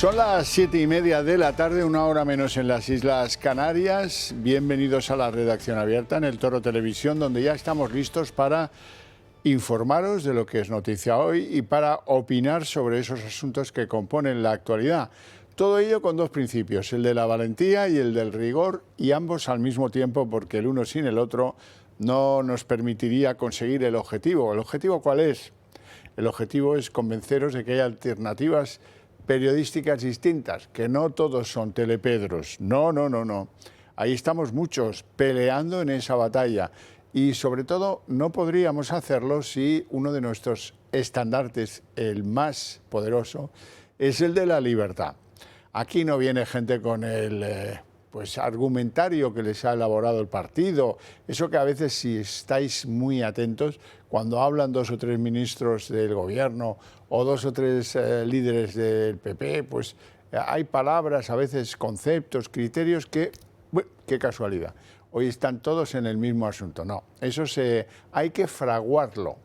Son las 7:30 de la tarde, una hora menos en las Islas Canarias. Bienvenidos a la redacción abierta en el Toro Televisión, donde ya estamos listos para informaros de lo que es noticia hoy y para opinar sobre esos asuntos que componen la actualidad. Todo ello con dos principios, el de la valentía y el del rigor, y ambos al mismo tiempo, porque el uno sin el otro no nos permitiría conseguir el objetivo. ¿El objetivo cuál es? El objetivo es convenceros de que hay alternativas periodísticas distintas, que no todos son telepedros. No. Ahí estamos muchos peleando en esa batalla y sobre todo no podríamos hacerlo si uno de nuestros estandartes, el más poderoso, es el de la libertad. Aquí no viene gente con el argumentario que les ha elaborado el partido. Eso que a veces, si estáis muy atentos, cuando hablan dos o tres ministros del gobierno o dos o tres líderes del PP, pues hay palabras, a veces conceptos, criterios que, qué casualidad, hoy están todos en el mismo asunto. No, eso hay que fraguarlo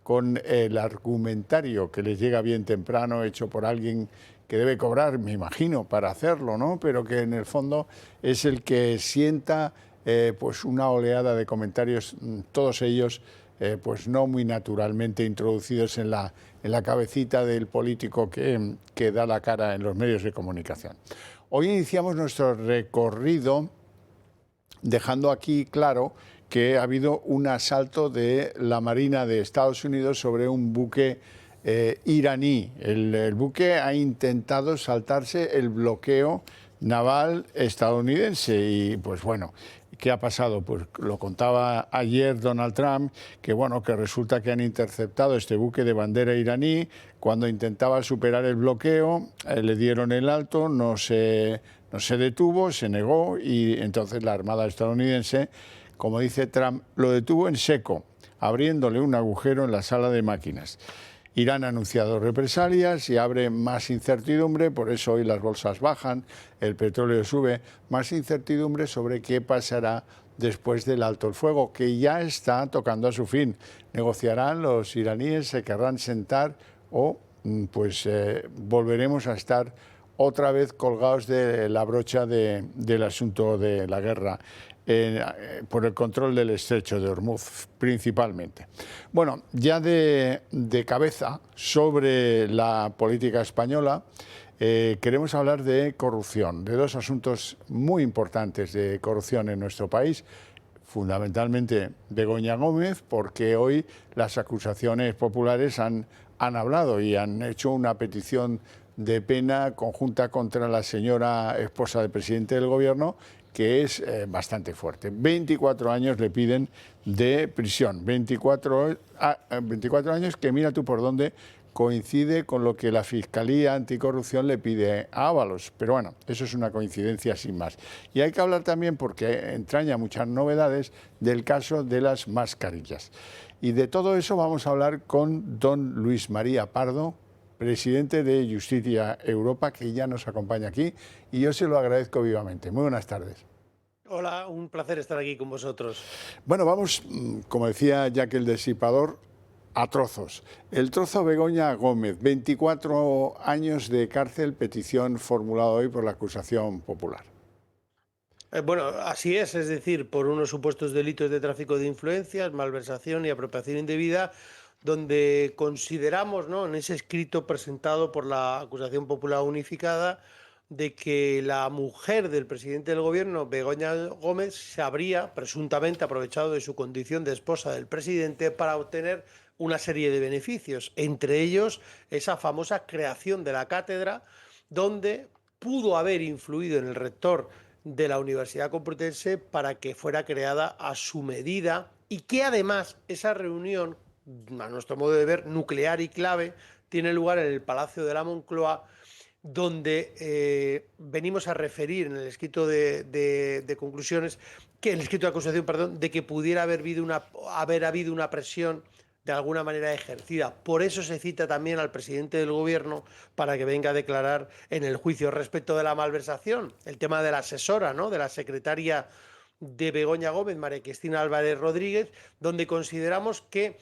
con el argumentario que les llega bien temprano, hecho por alguien que debe cobrar, me imagino, para hacerlo, ¿no? Pero que en el fondo es el que sienta pues una oleada de comentarios, todos ellos pues no muy naturalmente introducidos en la cabecita del político que da la cara en los medios de comunicación. Hoy iniciamos nuestro recorrido dejando aquí claro que ha habido un asalto de la Marina de Estados Unidos sobre un buque iraní. El buque ha intentado saltarse el bloqueo naval estadounidense y pues bueno, ¿qué ha pasado? Pues lo contaba ayer Donald Trump, que bueno, que resulta que han interceptado este buque de bandera iraní cuando intentaba superar el bloqueo, le dieron el alto, no se detuvo, se negó y entonces la Armada estadounidense, como dice Trump, lo detuvo en seco, abriéndole un agujero en la sala de máquinas. Irán ha anunciado represalias y abre más incertidumbre, por eso hoy las bolsas bajan, el petróleo sube, más incertidumbre sobre qué pasará después del alto el fuego, que ya está tocando a su fin. Negociarán los iraníes, se querrán sentar o volveremos a estar otra vez colgados de la brocha del asunto de la guerra por el control del estrecho de Hormuz, principalmente. Bueno, ya de cabeza sobre la política española, queremos hablar de corrupción, de dos asuntos muy importantes de corrupción en nuestro país, fundamentalmente Begoña Gómez, porque hoy las acusaciones populares han hablado y han hecho una petición de pena conjunta contra la señora esposa del presidente del gobierno, que es bastante fuerte. 24 años le piden de prisión, 24 años que mira tú por dónde coincide con lo que la Fiscalía Anticorrupción le pide a Ábalos. Pero bueno, eso es una coincidencia sin más. Y hay que hablar también, porque entraña muchas novedades, del caso de las mascarillas. Y de todo eso vamos a hablar con don Luis María Pardo, presidente de Justicia Europa, que ya nos acompaña aquí, y yo se lo agradezco vivamente. Muy buenas tardes. Hola, un placer estar aquí con vosotros. Bueno, vamos, como decía Jack el Destripador, a trozos. El trozo Begoña Gómez, 24 años de cárcel, petición formulada hoy por la acusación popular. Bueno, así es decir, por unos supuestos delitos de tráfico de influencias, malversación y apropiación indebida, donde consideramos, ¿no?, en ese escrito presentado por la acusación popular unificada, de que la mujer del presidente del gobierno, Begoña Gómez, se habría presuntamente aprovechado de su condición de esposa del presidente para obtener una serie de beneficios, entre ellos esa famosa creación de la cátedra, donde pudo haber influido en el rector de la Universidad Complutense para que fuera creada a su medida, y que además esa reunión, a nuestro modo de ver, nuclear y clave, tiene lugar en el Palacio de la Moncloa, donde venimos a referir en el escrito de conclusiones, que en el escrito de acusación, perdón, de que pudiera haber habido una presión de alguna manera ejercida. Por eso se cita también al presidente del gobierno para que venga a declarar en el juicio respecto de la malversación, el tema de la asesora, ¿no?, de la secretaria de Begoña Gómez, María Cristina Álvarez Rodríguez, donde consideramos que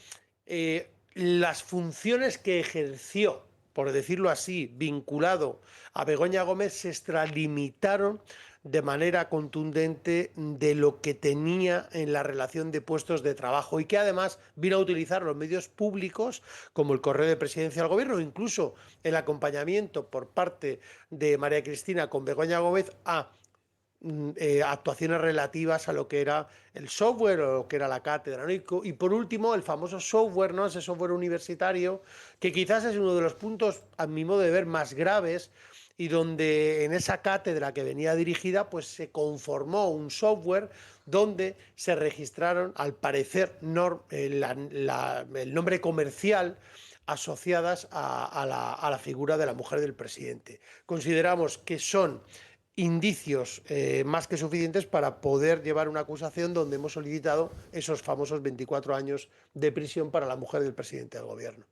las funciones que ejerció por decirlo así, vinculado a Begoña Gómez, se extralimitaron de manera contundente de lo que tenía en la relación de puestos de trabajo y que además vino a utilizar los medios públicos como el correo de presidencia del gobierno, incluso el acompañamiento por parte de María Cristina con Begoña Gómez a actuaciones relativas a lo que era el software o lo que era la cátedra, ¿no? Y por último, el famoso software, ¿no? Ese software universitario, que quizás es uno de los puntos, a mi modo de ver, más graves, y donde en esa cátedra que venía dirigida, pues se conformó un software donde se registraron, al parecer, el nombre comercial asociadas a la figura de la mujer del presidente. Consideramos que son indicios más que suficientes para poder llevar una acusación donde hemos solicitado esos famosos 24 años de prisión para la mujer del presidente del gobierno.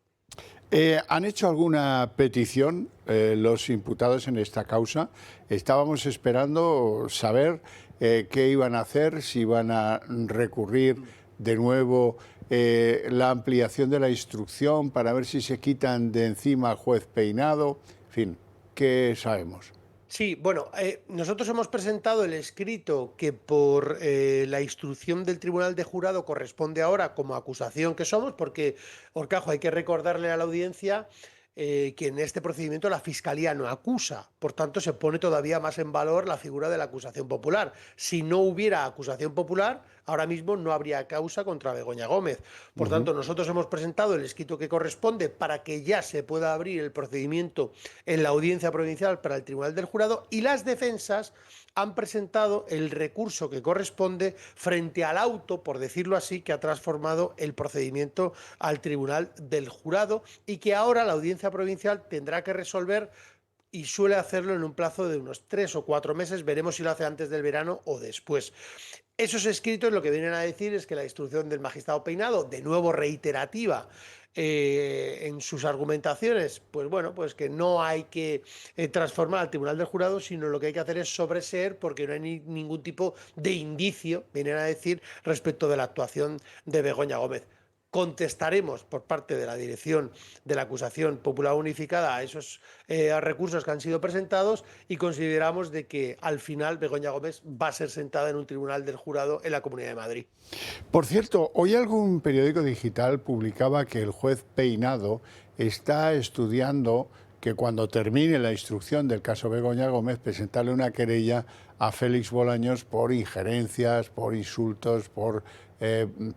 ¿Han hecho alguna petición los imputados en esta causa? Estábamos esperando saber qué iban a hacer, si iban a recurrir de nuevo la ampliación de la instrucción para ver si se quitan de encima al juez Peinado. En fin, ¿qué sabemos? Sí, bueno, nosotros hemos presentado el escrito que por la instrucción del Tribunal de Jurado corresponde ahora como acusación que somos, porque, Horcajo, hay que recordarle a la audiencia que en este procedimiento la Fiscalía no acusa, por tanto se pone todavía más en valor la figura de la acusación popular. Si no hubiera acusación popular, ahora mismo no habría causa contra Begoña Gómez. Por tanto, nosotros hemos presentado el escrito que corresponde para que ya se pueda abrir el procedimiento en la Audiencia Provincial para el Tribunal del Jurado, y las defensas han presentado el recurso que corresponde frente al auto, por decirlo así, que ha transformado el procedimiento al Tribunal del Jurado y que ahora la Audiencia Provincial tendrá que resolver, y suele hacerlo en un plazo de unos 3 o 4 meses. Veremos si lo hace antes del verano o después. Esos escritos lo que vienen a decir es que la instrucción del magistrado Peinado, de nuevo reiterativa en sus argumentaciones, pues bueno, pues que no hay que transformar al Tribunal del Jurado, sino lo que hay que hacer es sobreseer, porque no hay ningún tipo de indicio, vienen a decir, respecto de la actuación de Begoña Gómez. Contestaremos por parte de la dirección de la acusación popular unificada a esos recursos que han sido presentados, y consideramos de que al final Begoña Gómez va a ser sentada en un tribunal del jurado en la Comunidad de Madrid. Por cierto, hoy algún periódico digital publicaba que el juez Peinado está estudiando que cuando termine la instrucción del caso Begoña Gómez, presentarle una querella a Félix Bolaños por injerencias, por insultos, por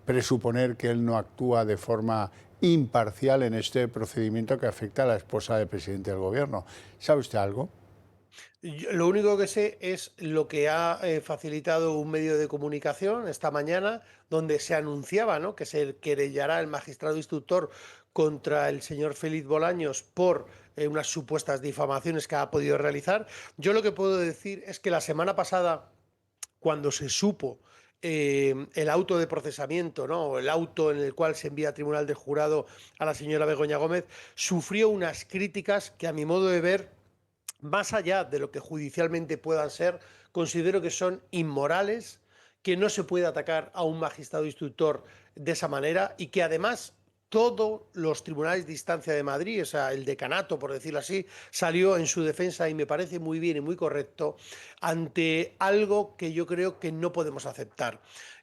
presuponer que él no actúa de forma imparcial en este procedimiento que afecta a la esposa del presidente del gobierno. ¿Sabe usted algo? Lo único que sé es lo que ha facilitado un medio de comunicación esta mañana, donde se anunciaba, ¿no?, que se querellará el magistrado instructor contra el señor Félix Bolaños por unas supuestas difamaciones que ha podido realizar. Yo lo que puedo decir es que la semana pasada, cuando se supo el auto de procesamiento, ¿no?, o el auto en el cual se envía a Tribunal de Jurado a la señora Begoña Gómez, sufrió unas críticas que, a mi modo de ver, más allá de lo que judicialmente puedan ser, considero que son inmorales, que no se puede atacar a un magistrado instructor de esa manera, y que además todos los tribunales de instancia de Madrid, o sea, el decanato, por decirlo así, salió en su defensa, y me parece muy bien y muy correcto, ante algo que yo creo que no podemos aceptar: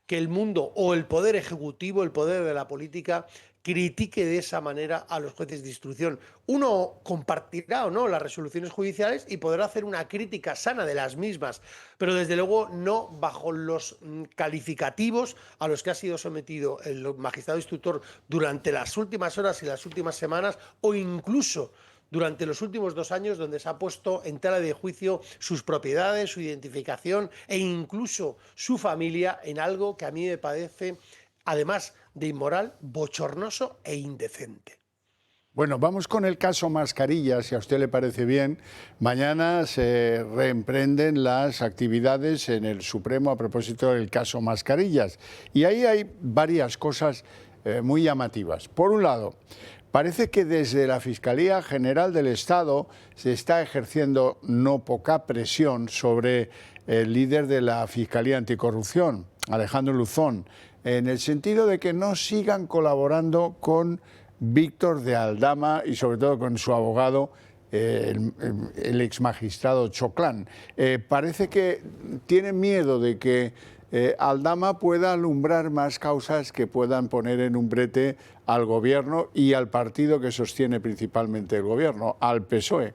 que el mundo o el poder ejecutivo, el poder de la política, critique de esa manera a los jueces de instrucción. Uno compartirá o no las resoluciones judiciales y podrá hacer una crítica sana de las mismas, pero desde luego no bajo los calificativos a los que ha sido sometido el magistrado instructor durante las últimas horas y las últimas semanas, o incluso durante los últimos 2 años, donde se ha puesto en tela de juicio sus propiedades, su identificación e incluso su familia, en algo que a mí me parece, además de inmoral, bochornoso e indecente. Bueno, vamos con el caso Mascarillas, si a usted le parece bien. Mañana se reemprenden las actividades en el Supremo a propósito del caso Mascarillas. Y ahí hay varias cosas muy llamativas. Por un lado, parece que desde la Fiscalía General del Estado se está ejerciendo no poca presión sobre el líder de la Fiscalía Anticorrupción, Alejandro Luzón, en el sentido de que no sigan colaborando con Víctor de Aldama y sobre todo con su abogado, el exmagistrado Choclán. Parece que tiene miedo de que Aldama pueda alumbrar más causas que puedan poner en un brete al gobierno y al partido que sostiene principalmente el gobierno, al PSOE.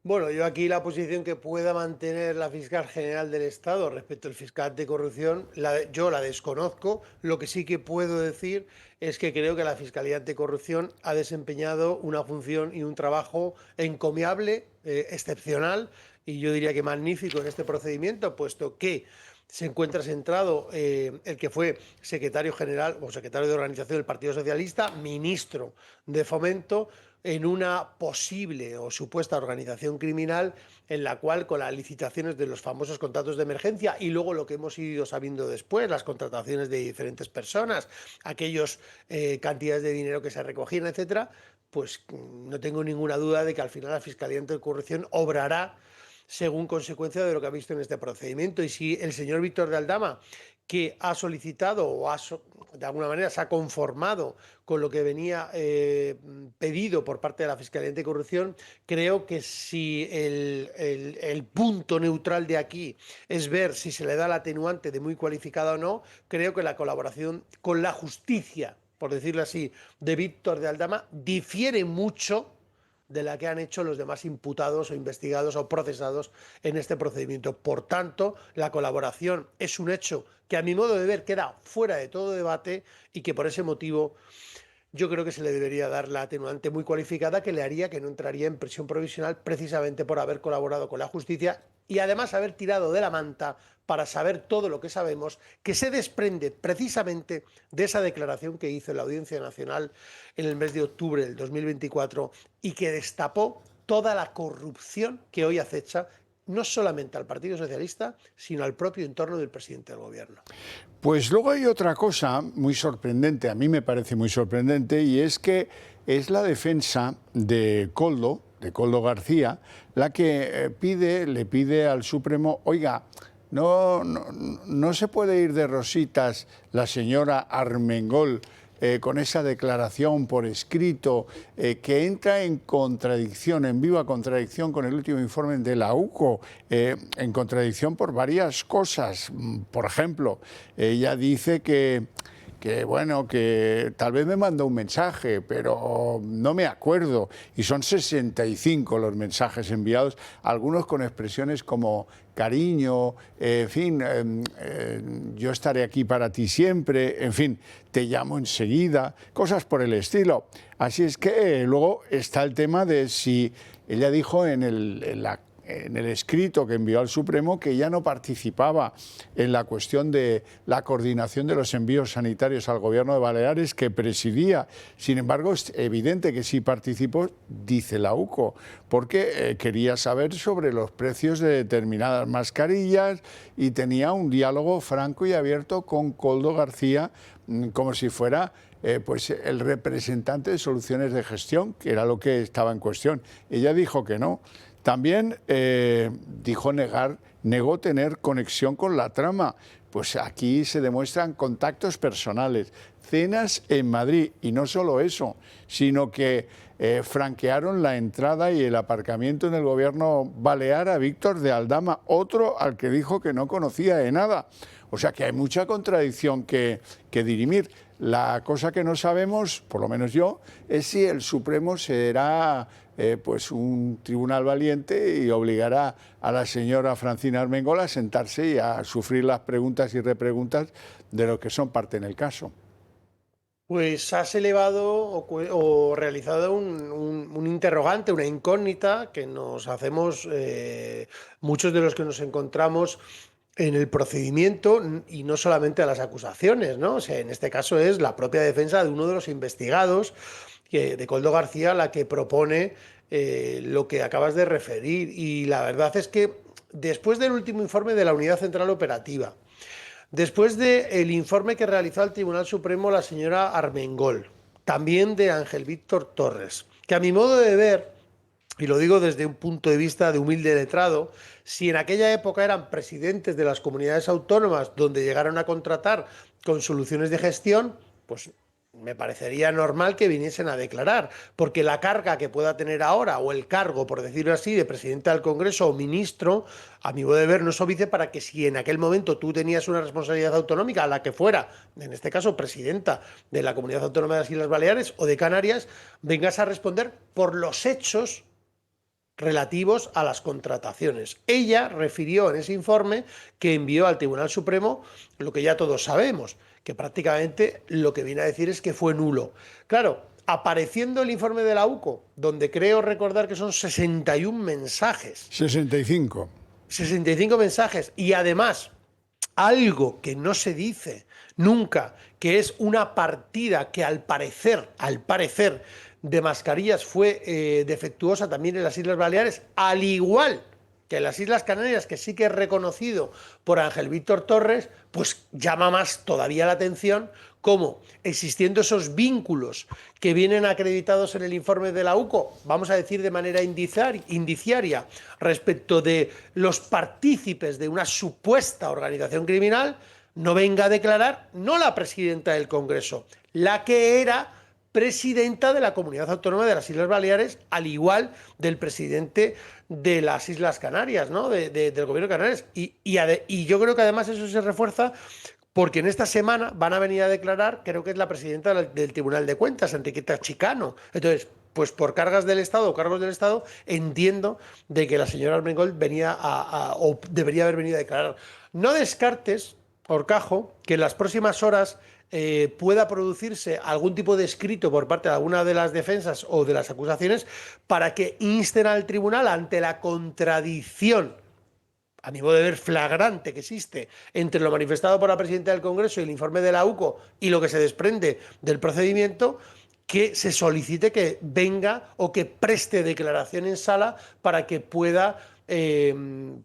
Bueno, yo aquí la posición que pueda mantener la fiscal general del Estado respecto al fiscal anticorrupción, yo la desconozco. Lo que sí que puedo decir es que creo que la Fiscalía Anticorrupción ha desempeñado una función y un trabajo encomiable, excepcional y yo diría que magnífico en este procedimiento, puesto que se encuentra centrado el que fue secretario general o secretario de organización del Partido Socialista, ministro de Fomento, en una posible o supuesta organización criminal en la cual con las licitaciones de los famosos contratos de emergencia y luego lo que hemos ido sabiendo después, las contrataciones de diferentes personas, aquellos cantidades de dinero que se recogían, etcétera, pues no tengo ninguna duda de que al final la Fiscalía Anticorrupción obrará según consecuencia de lo que ha visto en este procedimiento. Y si el señor Víctor de Aldama, que ha solicitado o de alguna manera se ha conformado con lo que venía pedido por parte de la Fiscalía Anticorrupción, creo que si el punto neutral de aquí es ver si se le da el atenuante de muy cualificada o no, creo que la colaboración con la justicia, por decirlo así, de Víctor de Aldama difiere mucho de la que han hecho los demás imputados o investigados o procesados en este procedimiento. Por tanto, la colaboración es un hecho que a mi modo de ver queda fuera de todo debate y que por ese motivo yo creo que se le debería dar la atenuante muy cualificada que le haría que no entraría en prisión provisional precisamente por haber colaborado con la justicia y además haber tirado de la manta para saber todo lo que sabemos, que se desprende precisamente de esa declaración que hizo en la Audiencia Nacional en el mes de octubre del 2024 y que destapó toda la corrupción que hoy acecha no solamente al Partido Socialista, sino al propio entorno del presidente del gobierno. Pues luego hay otra cosa muy sorprendente, a mí me parece muy sorprendente, y es que es la defensa de Koldo García, la que le pide al Supremo, oiga, no se puede ir de rositas la señora Armengol con esa declaración por escrito que entra en contradicción, en viva contradicción con el último informe de la UCO, en contradicción por varias cosas. Por ejemplo, ella dice que bueno, que tal vez me mandó un mensaje, pero no me acuerdo. Y son 65 los mensajes enviados, algunos con expresiones como cariño, en fin, yo estaré aquí para ti siempre, en fin, te llamo enseguida, cosas por el estilo. Así es que luego está el tema de si ella dijo en el escrito que envió al Supremo que ya no participaba en la cuestión de la coordinación de los envíos sanitarios al gobierno de Baleares que presidía. Sin embargo, es evidente que sí participó, dice la UCO, porque quería saber sobre los precios de determinadas mascarillas y tenía un diálogo franco y abierto con Koldo García como si fuera pues el representante de soluciones de gestión, que era lo que estaba en cuestión. Ella dijo que no. También negó tener conexión con la trama. Pues aquí se demuestran contactos personales, cenas en Madrid, y no solo eso, sino que franquearon la entrada y el aparcamiento en el gobierno balear a Víctor de Aldama, otro al que dijo que no conocía de nada. O sea que hay mucha contradicción que dirimir. La cosa que no sabemos, por lo menos yo, es si el Supremo será pues un tribunal valiente y obligará a la señora Francina Armengol a sentarse y a sufrir las preguntas y repreguntas de lo que son parte en el caso. Pues has elevado o realizado un interrogante, una incógnita que nos hacemos muchos de los que nos encontramos en el procedimiento y no solamente a las acusaciones, ¿no? O sea, en este caso es la propia defensa de uno de los investigados, de Koldo García, la que propone lo que acabas de referir. Y la verdad es que después del último informe de la Unidad Central Operativa, después del informe que realizó al Tribunal Supremo la señora Armengol, también de Ángel Víctor Torres, que a mi modo de ver, y lo digo desde un punto de vista de humilde letrado, si en aquella época eran presidentes de las comunidades autónomas donde llegaron a contratar con soluciones de gestión, pues me parecería normal que viniesen a declarar, porque la carga que pueda tener ahora, o el cargo, por decirlo así, de presidente del Congreso o ministro, a mi modo de ver, no es óbice para que si en aquel momento tú tenías una responsabilidad autonómica, a la que fuera, en este caso presidenta de la Comunidad Autónoma de las Islas Baleares o de Canarias, vengas a responder por los hechos relativos a las contrataciones. Ella refirió en ese informe que envió al Tribunal Supremo lo que ya todos sabemos, que prácticamente lo que viene a decir es que fue nulo. Claro, apareciendo el informe de la UCO, donde creo recordar que son 61 mensajes. 65. 65 mensajes y además algo que no se dice nunca, que es una partida que al parecer, de mascarillas fue defectuosa también en las Islas Baleares, al igual que en las Islas Canarias, que sí que es reconocido por Ángel Víctor Torres, pues llama más todavía la atención cómo, existiendo esos vínculos que vienen acreditados en el informe de la UCO, vamos a decir de manera indiciaria, respecto de los partícipes de una supuesta organización criminal, no venga a declarar no la presidenta del Congreso, la que era presidenta de la Comunidad Autónoma de las Islas Baleares, al igual del presidente de las Islas Canarias, ¿no? Del gobierno de Canarias. Y yo creo que además eso se refuerza porque en esta semana van a venir a declarar, creo que es la presidenta del Tribunal de Cuentas, Enriqueta Chicano. Entonces, pues por cargas del Estado o cargos del Estado, entiendo de que la señora Armengol venía o debería haber venido a declarar. No descartes, Horcajo, que en las próximas horas pueda producirse algún tipo de escrito por parte de alguna de las defensas o de las acusaciones para que insten al tribunal ante la contradicción, a mi modo de ver, flagrante que existe entre lo manifestado por la presidenta del Congreso y el informe de la UCO y lo que se desprende del procedimiento, que se solicite que venga o que preste declaración en sala para que pueda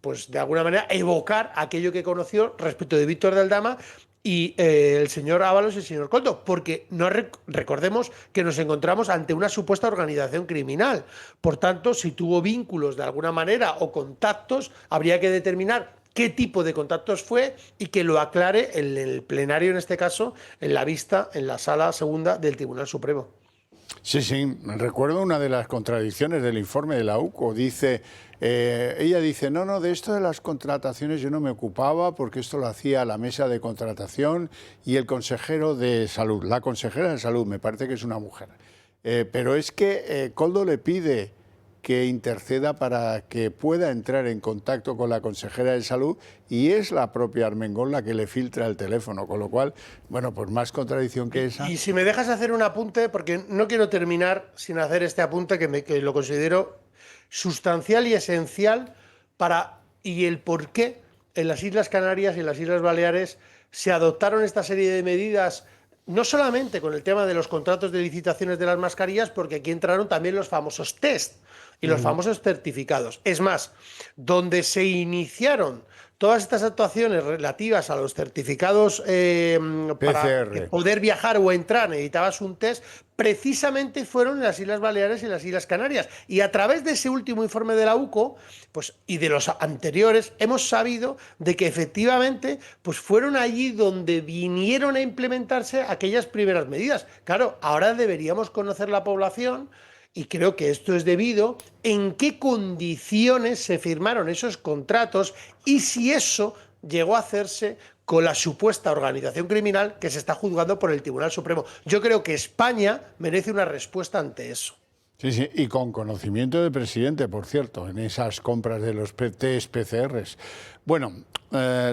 pues de alguna manera evocar aquello que conoció respecto de Víctor de Aldama y el señor Ábalos y el señor Coldo, porque no recordemos que nos encontramos ante una supuesta organización criminal. Por tanto, si tuvo vínculos de alguna manera o contactos, habría que determinar qué tipo de contactos fue y que lo aclare en el plenario, en este caso, en la vista, en la sala segunda del Tribunal Supremo. Sí, sí, recuerdo una de las contradicciones del informe de la UCO. Ella dice, no, de esto de las contrataciones yo no me ocupaba porque esto lo hacía la mesa de contratación y el consejero de salud. La consejera de salud, me parece que es una mujer. Pero es que Coldo le pide que interceda para que pueda entrar en contacto con la consejera de salud y es la propia Armengol la que le filtra el teléfono, con lo cual, bueno, pues más contradicción que esa. Y si me dejas hacer un apunte, porque no quiero terminar sin hacer este apunte que lo considero sustancial y esencial y el por qué en las Islas Canarias y en las Islas Baleares se adoptaron esta serie de medidas, no solamente con el tema de los contratos de licitaciones de las mascarillas, porque aquí entraron también los famosos test y los famosos certificados. Es más, donde se iniciaron todas estas actuaciones relativas a los certificados para poder viajar o entrar necesitabas un test, precisamente fueron en las Islas Baleares y en las Islas Canarias. Y a través de ese último informe de la UCO pues, y de los anteriores, hemos sabido de que efectivamente pues, fueron allí donde vinieron a implementarse aquellas primeras medidas. Claro, ahora deberíamos conocer la población. Y creo que esto es debido en qué condiciones se firmaron esos contratos y si eso llegó a hacerse con la supuesta organización criminal que se está juzgando por el Tribunal Supremo. Yo creo que España merece una respuesta ante eso. Sí, sí, y con conocimiento del presidente, por cierto, en esas compras de los test PCRs. Bueno,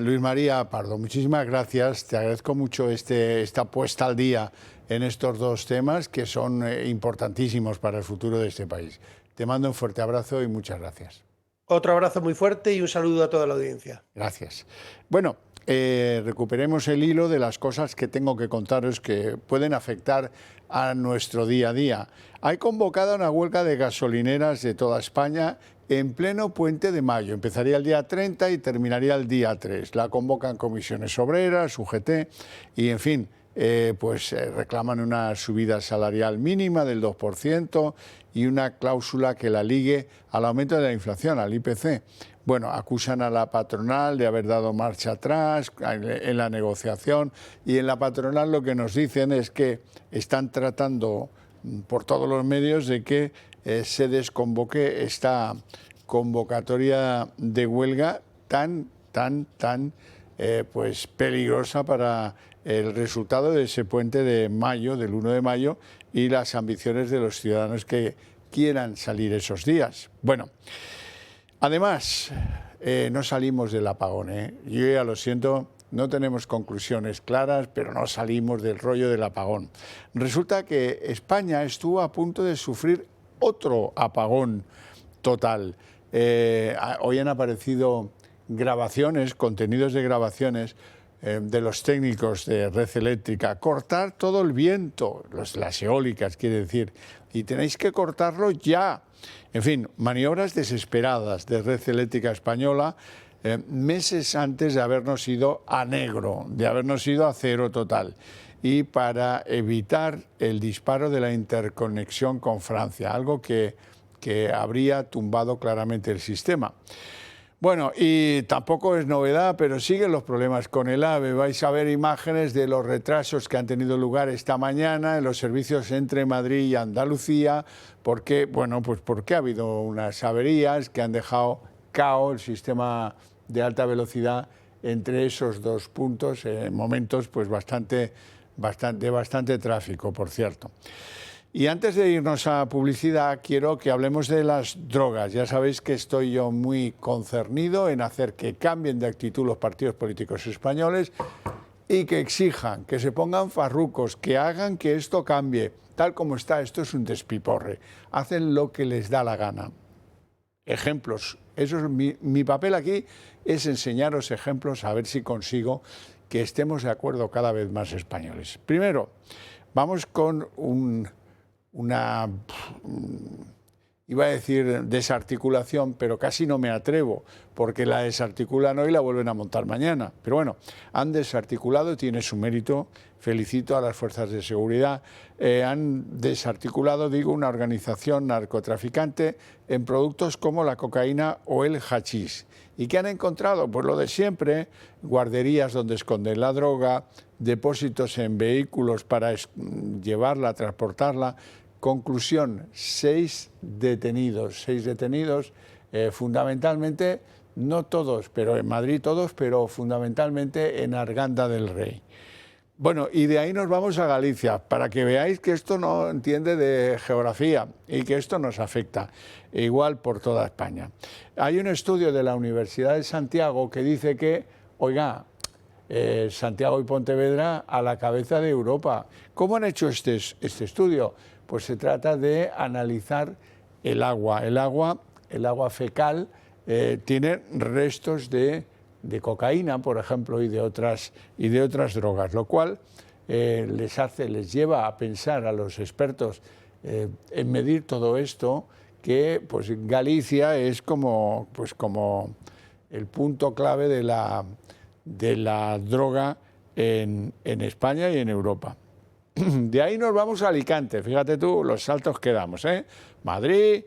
Luis María Pardo, muchísimas gracias. Te agradezco mucho esta puesta al día en estos dos temas que son importantísimos para el futuro de este país. Te mando un fuerte abrazo y muchas gracias. Otro abrazo muy fuerte y un saludo a toda la audiencia. Gracias. Bueno, recuperemos el hilo de las cosas que tengo que contaros que pueden afectar a nuestro día a día. Hay convocada una huelga de gasolineras de toda España en pleno puente de mayo. Empezaría el día 30 y terminaría el día 3. La convocan comisiones obreras, UGT y, en fin, reclaman una subida salarial mínima del 2% y una cláusula que la ligue al aumento de la inflación, al IPC. bueno, acusan a la patronal de haber dado marcha atrás en la negociación, y en la patronal lo que nos dicen es que están tratando por todos los medios de que se desconvoque esta convocatoria de huelga tan pues peligrosa para el resultado de ese puente de mayo, del 1 de mayo, y las ambiciones de los ciudadanos que quieran salir esos días. Bueno, además, no salimos del apagón, ¿eh? Yo ya lo siento, no tenemos conclusiones claras, pero no salimos del rollo del apagón. Resulta que España estuvo a punto de sufrir otro apagón total. Hoy han aparecido grabaciones, contenidos de grabaciones de los técnicos de Red Eléctrica. Cortar todo el viento, las eólicas, quiere decir, y tenéis que cortarlo ya. En fin, maniobras desesperadas de Red Eléctrica Española, meses antes de habernos ido a negro, de habernos ido a cero total, y para evitar el disparo de la interconexión con Francia, algo que habría tumbado claramente el sistema. Bueno, y tampoco es novedad, pero siguen los problemas con el AVE. Vais a ver imágenes de los retrasos que han tenido lugar esta mañana en los servicios entre Madrid y Andalucía, porque, bueno, pues porque ha habido unas averías que han dejado cao el sistema de alta velocidad entre esos dos puntos, en momentos pues bastante tráfico, por cierto. Y antes de irnos a publicidad, quiero que hablemos de las drogas. Ya sabéis que estoy yo muy concernido en hacer que cambien de actitud los partidos políticos españoles y que exijan, que se pongan farrucos, que hagan que esto cambie. Tal como está, esto es un despiporre. Hacen lo que les da la gana. Ejemplos. Eso es mi papel aquí, es enseñaros ejemplos, a ver si consigo que estemos de acuerdo cada vez más españoles. Primero, vamos con iba a decir desarticulación, pero casi no me atrevo, porque la desarticulan hoy y la vuelven a montar mañana. Pero bueno, han desarticulado, tiene su mérito, felicito a las fuerzas de seguridad. Han desarticulado, digo, una organización narcotraficante en productos como la cocaína o el hachís. ¿Y qué han encontrado? Pues lo de siempre, guarderías donde esconden la droga, depósitos en vehículos para llevarla, transportarla. Conclusión, 6 detenidos, fundamentalmente, no todos, pero en Madrid todos, pero fundamentalmente en Arganda del Rey. Bueno, y de ahí nos vamos a Galicia, para que veáis que esto no entiende de geografía y que esto nos afecta, igual por toda España. Hay un estudio de la Universidad de Santiago que dice que, oiga, Santiago y Pontevedra a la cabeza de Europa. ¿Cómo han hecho este estudio? Pues se trata de analizar el agua. El agua fecal tiene restos de cocaína, por ejemplo, y de otras drogas, lo cual les lleva a pensar a los expertos en medir todo esto, que pues Galicia es como el punto clave de la droga en España y en Europa. De ahí nos vamos a Alicante, fíjate tú los saltos que damos, ¿eh? Madrid,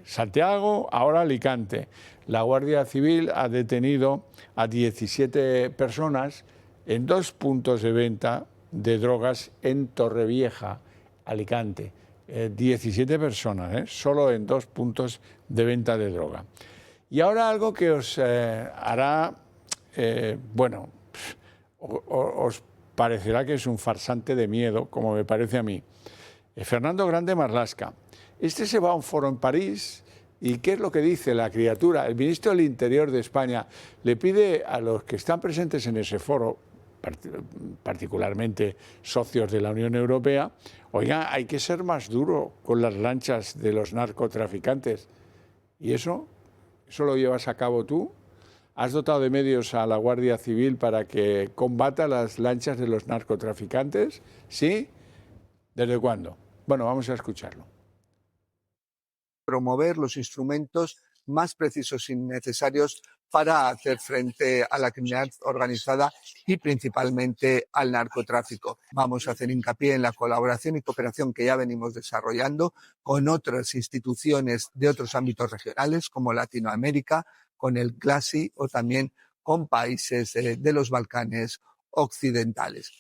Santiago, ahora Alicante. La Guardia Civil ha detenido a 17 personas en 2 puntos de venta de drogas en Torrevieja, Alicante. 17 personas, solo en 2 puntos de venta de droga. Y ahora algo que os hará, os parecerá que es un farsante de miedo, como me parece a mí. Fernando Grande Marlaska. Este se va a un foro en París y ¿qué es lo que dice la criatura? El ministro del Interior de España le pide a los que están presentes en ese foro, particularmente socios de la Unión Europea, oiga, hay que ser más duro con las lanchas de los narcotraficantes. ¿Y eso lo llevas a cabo tú? ¿Has dotado de medios a la Guardia Civil para que combata las lanchas de los narcotraficantes? ¿Sí? ¿Desde cuándo? Bueno, vamos a escucharlo. Promover los instrumentos más precisos y necesarios para hacer frente a la criminalidad organizada y principalmente al narcotráfico. Vamos a hacer hincapié en la colaboración y cooperación que ya venimos desarrollando con otras instituciones de otros ámbitos regionales como Latinoamérica, con el CLASI o también con países de los Balcanes occidentales.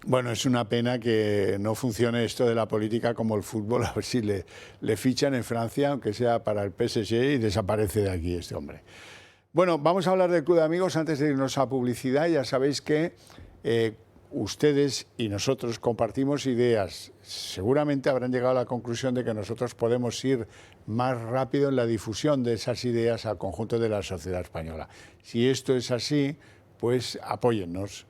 Bueno, es una pena que no funcione esto de la política como el fútbol, a ver si le fichan en Francia, aunque sea para el PSG, y desaparece de aquí este hombre. Bueno, vamos a hablar del Club de Amigos antes de irnos a publicidad. Ya sabéis que ustedes y nosotros compartimos ideas. Seguramente habrán llegado a la conclusión de que nosotros podemos ir más rápido en la difusión de esas ideas al conjunto de la sociedad española. Si esto es así, pues apóyennos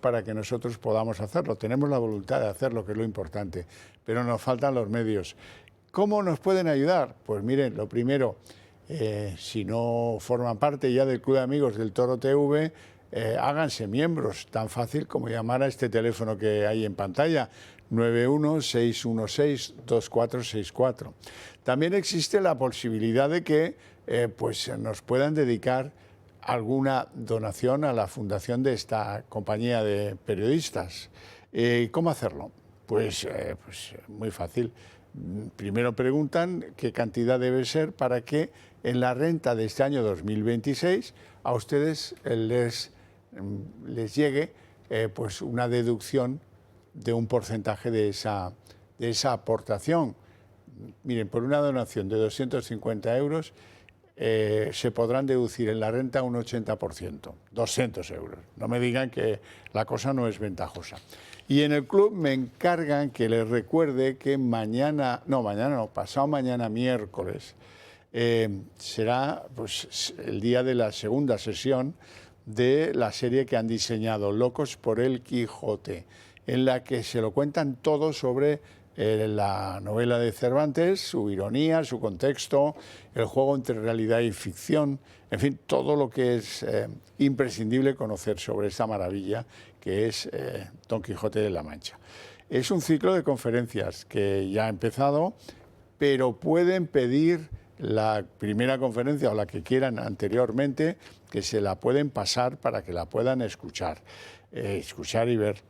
para que nosotros podamos hacerlo. Tenemos la voluntad de hacerlo, que es lo importante, pero nos faltan los medios. ¿Cómo nos pueden ayudar? Pues miren, lo primero, si no forman parte ya del Club de Amigos del Toro TV, háganse miembros, tan fácil como llamar a este teléfono que hay en pantalla, 91-616-2464. También existe la posibilidad de que pues nos puedan dedicar alguna donación a la fundación de esta compañía de periodistas. ¿Cómo hacerlo? Pues muy fácil. Primero preguntan qué cantidad debe ser para que en la renta de este año 2026 a ustedes les llegue pues una deducción de un porcentaje de esa aportación. Miren, por una donación de 250 euros se podrán deducir en la renta un 80%, 200 euros. No me digan que la cosa no es ventajosa. Y en el club me encargan que les recuerde que pasado mañana miércoles, será pues, el día de la segunda sesión de la serie que han diseñado, Locos por el Quijote, en la que se lo cuentan todo sobre la novela de Cervantes, su ironía, su contexto, el juego entre realidad y ficción, en fin, todo lo que es imprescindible conocer sobre esta maravilla que es Don Quijote de la Mancha. Es un ciclo de conferencias que ya ha empezado, pero pueden pedir la primera conferencia o la que quieran anteriormente, que se la pueden pasar para que la puedan escuchar y ver.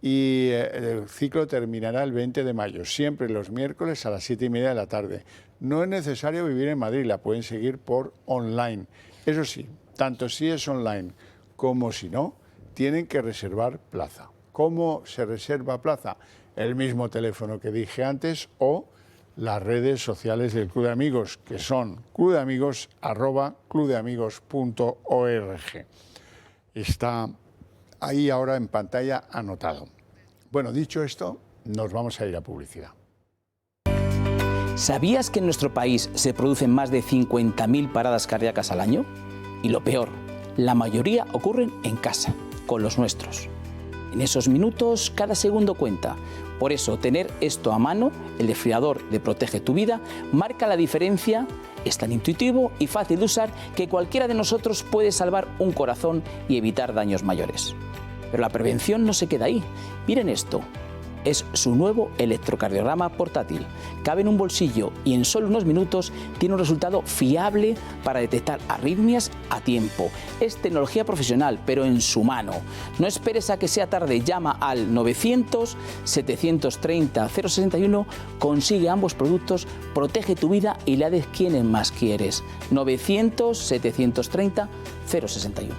Y el ciclo terminará el 20 de mayo, siempre los miércoles a las 7:30 de la tarde. No es necesario vivir en Madrid, la pueden seguir por online. Eso sí, tanto si es online como si no, tienen que reservar plaza. ¿Cómo se reserva plaza? El mismo teléfono que dije antes o las redes sociales del Club de Amigos, que son clubdeamigos@clubdeamigos.org. Está ahí ahora en pantalla anotado. Bueno, dicho esto, nos vamos a ir a publicidad. ¿Sabías que en nuestro país se producen más de 50.000 paradas cardíacas al año? Y lo peor, la mayoría ocurren en casa, con los nuestros. En esos minutos, cada segundo cuenta. Por eso, tener esto a mano, el desfibrilador de Protege tu Vida, marca la diferencia. Es tan intuitivo y fácil de usar que cualquiera de nosotros puede salvar un corazón y evitar daños mayores. Pero la prevención no se queda ahí. Miren esto. Es su nuevo electrocardiograma portátil. Cabe en un bolsillo y en solo unos minutos tiene un resultado fiable para detectar arritmias a tiempo. Es tecnología profesional, pero en su mano. No esperes a que sea tarde. Llama al 900-730-061, consigue ambos productos, protege tu vida y la de quienes más quieres. 900-730-061.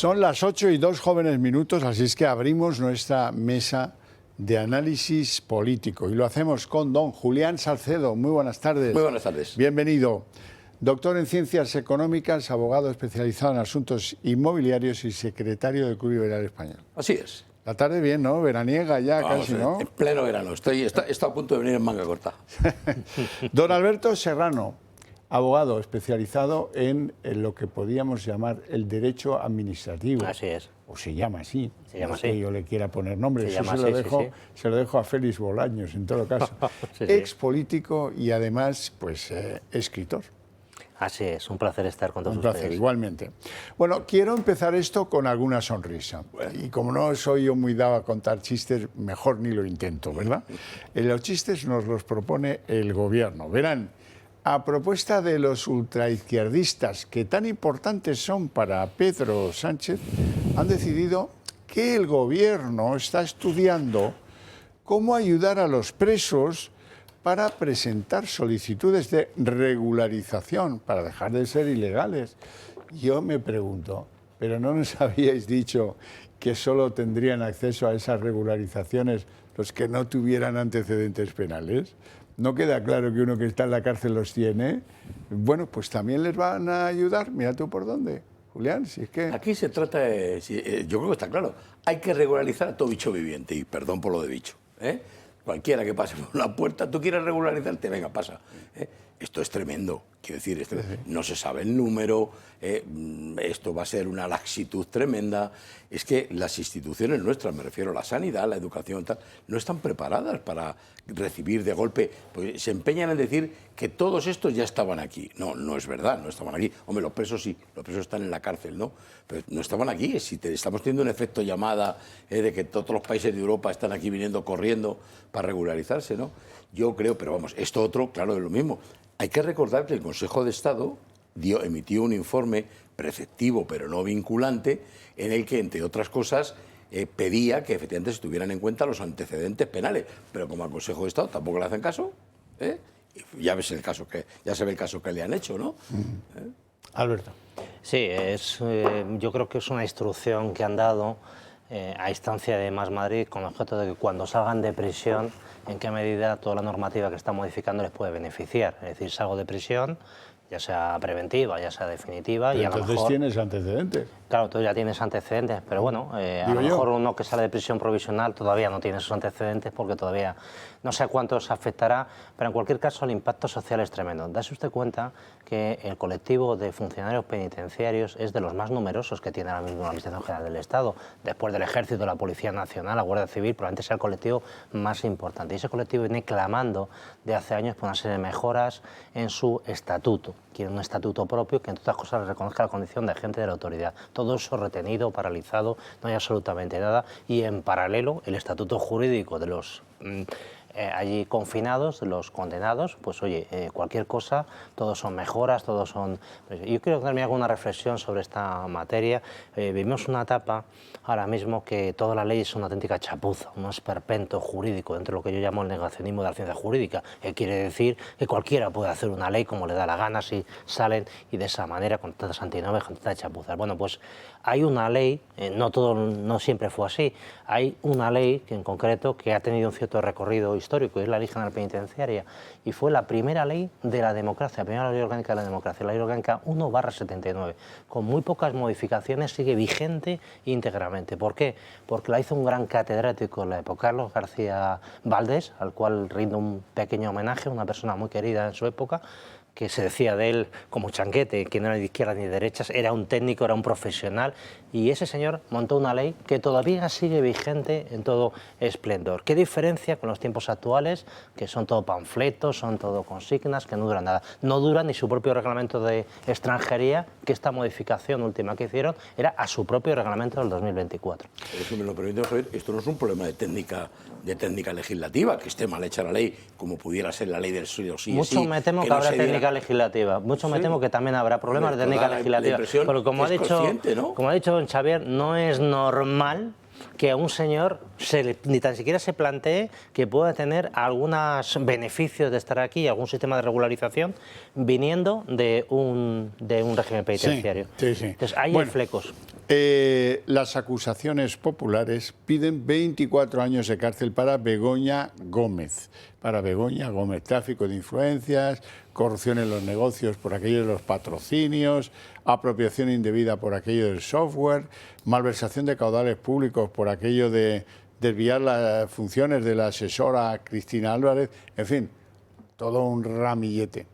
Son las 8:02 jóvenes minutos, así es que abrimos nuestra mesa de análisis político y lo hacemos con don Julián Salcedo. Muy buenas tardes. Muy buenas tardes. Bienvenido. Doctor en Ciencias Económicas, abogado especializado en asuntos inmobiliarios y secretario del Club Liberal Español. Así es. La tarde bien, ¿no? Veraniega ya. Vamos, casi, ¿no? En pleno verano. Está a punto de venir en manga corta. Don Alberto Serrano, abogado especializado en lo que podríamos llamar el derecho administrativo. Así es. O se llama así. Se llama no es así. que yo le quiera poner nombre. Se Eso llama se lo así, dejo, sí, sí. se lo dejo a Félix Bolaños, en todo caso. Sí, sí. Ex político y además, pues, escritor. Así es, un placer estar con todos Un placer, ustedes. igualmente. Bueno, quiero empezar esto con alguna sonrisa. Y como no soy yo muy dado a contar chistes, mejor ni lo intento, ¿verdad? Los chistes nos los propone el gobierno. Verán, a propuesta de los ultraizquierdistas, que tan importantes son para Pedro Sánchez, han decidido que el gobierno está estudiando cómo ayudar a los presos para presentar solicitudes de regularización, para dejar de ser ilegales. Yo me pregunto, ¿pero no nos habíais dicho que solo tendrían acceso a esas regularizaciones los que no tuvieran antecedentes penales? ¿No queda claro que uno que está en la cárcel los tiene? Bueno, pues también les van a ayudar. Mira tú por dónde, Julián, si es que... Aquí se trata de... yo creo que está claro. Hay que regularizar a todo bicho viviente, y perdón por lo de bicho, ¿eh? Cualquiera que pase por una puerta, tú quieres regularizarte, venga, pasa. Esto es tremendo, quiero decir, no se sabe el número, esto va a ser una laxitud tremenda. Es que las instituciones nuestras, me refiero a la sanidad, la educación, tal, no están preparadas para recibir de golpe, pues se empeñan en decir que todos estos ya estaban aquí. No, no es verdad, no estaban aquí. Hombre, los presos sí, los presos están en la cárcel, ¿no? Pero no estaban aquí. Si estamos teniendo un efecto llamada de que todos los países de Europa están aquí viniendo corriendo para regularizarse, ¿no? Yo creo, pero vamos, esto otro, claro, es lo mismo. Hay que recordar que el Consejo de Estado emitió un informe preceptivo, pero no vinculante, en el que, entre otras cosas, pedía que efectivamente se tuvieran en cuenta los antecedentes penales. Pero como al Consejo de Estado tampoco le hacen caso, ya ves el caso ya se ve el caso que le han hecho, ¿no? Alberto. Sí, yo creo que es una instrucción que han dado a instancia de Más Madrid con el objeto de que cuando salgan de prisión, en qué medida toda la normativa que está modificando les puede beneficiar. Es decir, salgo de prisión, ya sea preventiva, ya sea definitiva. Pero y a lo entonces mejor, tienes antecedentes. claro, tú ya tienes antecedentes, pero bueno, a lo mejor uno que sale de prisión provisional todavía no tiene esos antecedentes porque todavía no sé a cuántos afectará, pero en cualquier caso el impacto social es tremendo. Dase usted cuenta que el colectivo de funcionarios penitenciarios es de los más numerosos que tiene ahora mismo la Administración General del Estado. Después del Ejército, la Policía Nacional, la Guardia Civil, probablemente sea el colectivo más importante. Y ese colectivo viene clamando de hace años por una serie de mejoras en su estatuto. Quiere un estatuto propio que, entre otras cosas, le reconozca la condición de agente de la autoridad. Todo eso retenido, paralizado, no hay absolutamente nada. Y en paralelo, el estatuto jurídico de los allí confinados, de los condenados, pues oye, cualquier cosa, todos son mejoras, todos son... Yo quiero terminar con una reflexión sobre esta materia. Vivimos una etapa ahora mismo que toda la ley es una auténtica chapuza, un esperpento jurídico dentro de lo que yo llamo el negacionismo de la ciencia jurídica, que quiere decir que cualquiera puede hacer una ley como le da la gana si salen y de esa manera con tantas antinormas, con tantas chapuzas. Bueno, pues hay una ley, no siempre fue así, hay una ley que en concreto que ha tenido un cierto recorrido histórico, y es la Ley General Penitenciaria, y fue la primera ley de la democracia, la primera ley orgánica de la democracia, la Ley Orgánica 1/79, con muy pocas modificaciones, sigue vigente íntegramente. ¿Por qué? Porque la hizo un gran catedrático en la época, Carlos García Valdés, al cual rindo un pequeño homenaje, una persona muy querida en su época, que se decía de él como changuete, que no era de izquierdas ni de derechas, era un técnico, era un profesional, y ese señor montó una ley que todavía sigue vigente en todo esplendor. ¿Qué diferencia con los tiempos actuales, que son todo panfletos, son todo consignas, que no duran nada? No dura ni su propio reglamento de extranjería, que esta modificación última que hicieron era a su propio reglamento del 2024. Pero si me lo permite, Javier, esto no es un problema de técnica legislativa, que esté mal hecha la ley, como pudiera ser la ley del suyo. Sí, mucho me temo que habrá técnica legislativa. Mucho me temo que también habrá problemas de técnica legislativa. Porque como ha dicho don Xavier, no es normal que a un señor ni tan siquiera se plantee que pueda tener algunos beneficios de estar aquí, algún sistema de regularización, viniendo de un régimen penitenciario. Sí, sí. Entonces, ahí hay flecos. Las acusaciones populares piden 24 años de cárcel para Begoña Gómez. Tráfico de influencias, corrupción en los negocios por aquello de los patrocinios, apropiación indebida por aquello del software, malversación de caudales públicos por aquello de desviar las funciones de la asesora Cristina Álvarez, en fin, todo un ramillete.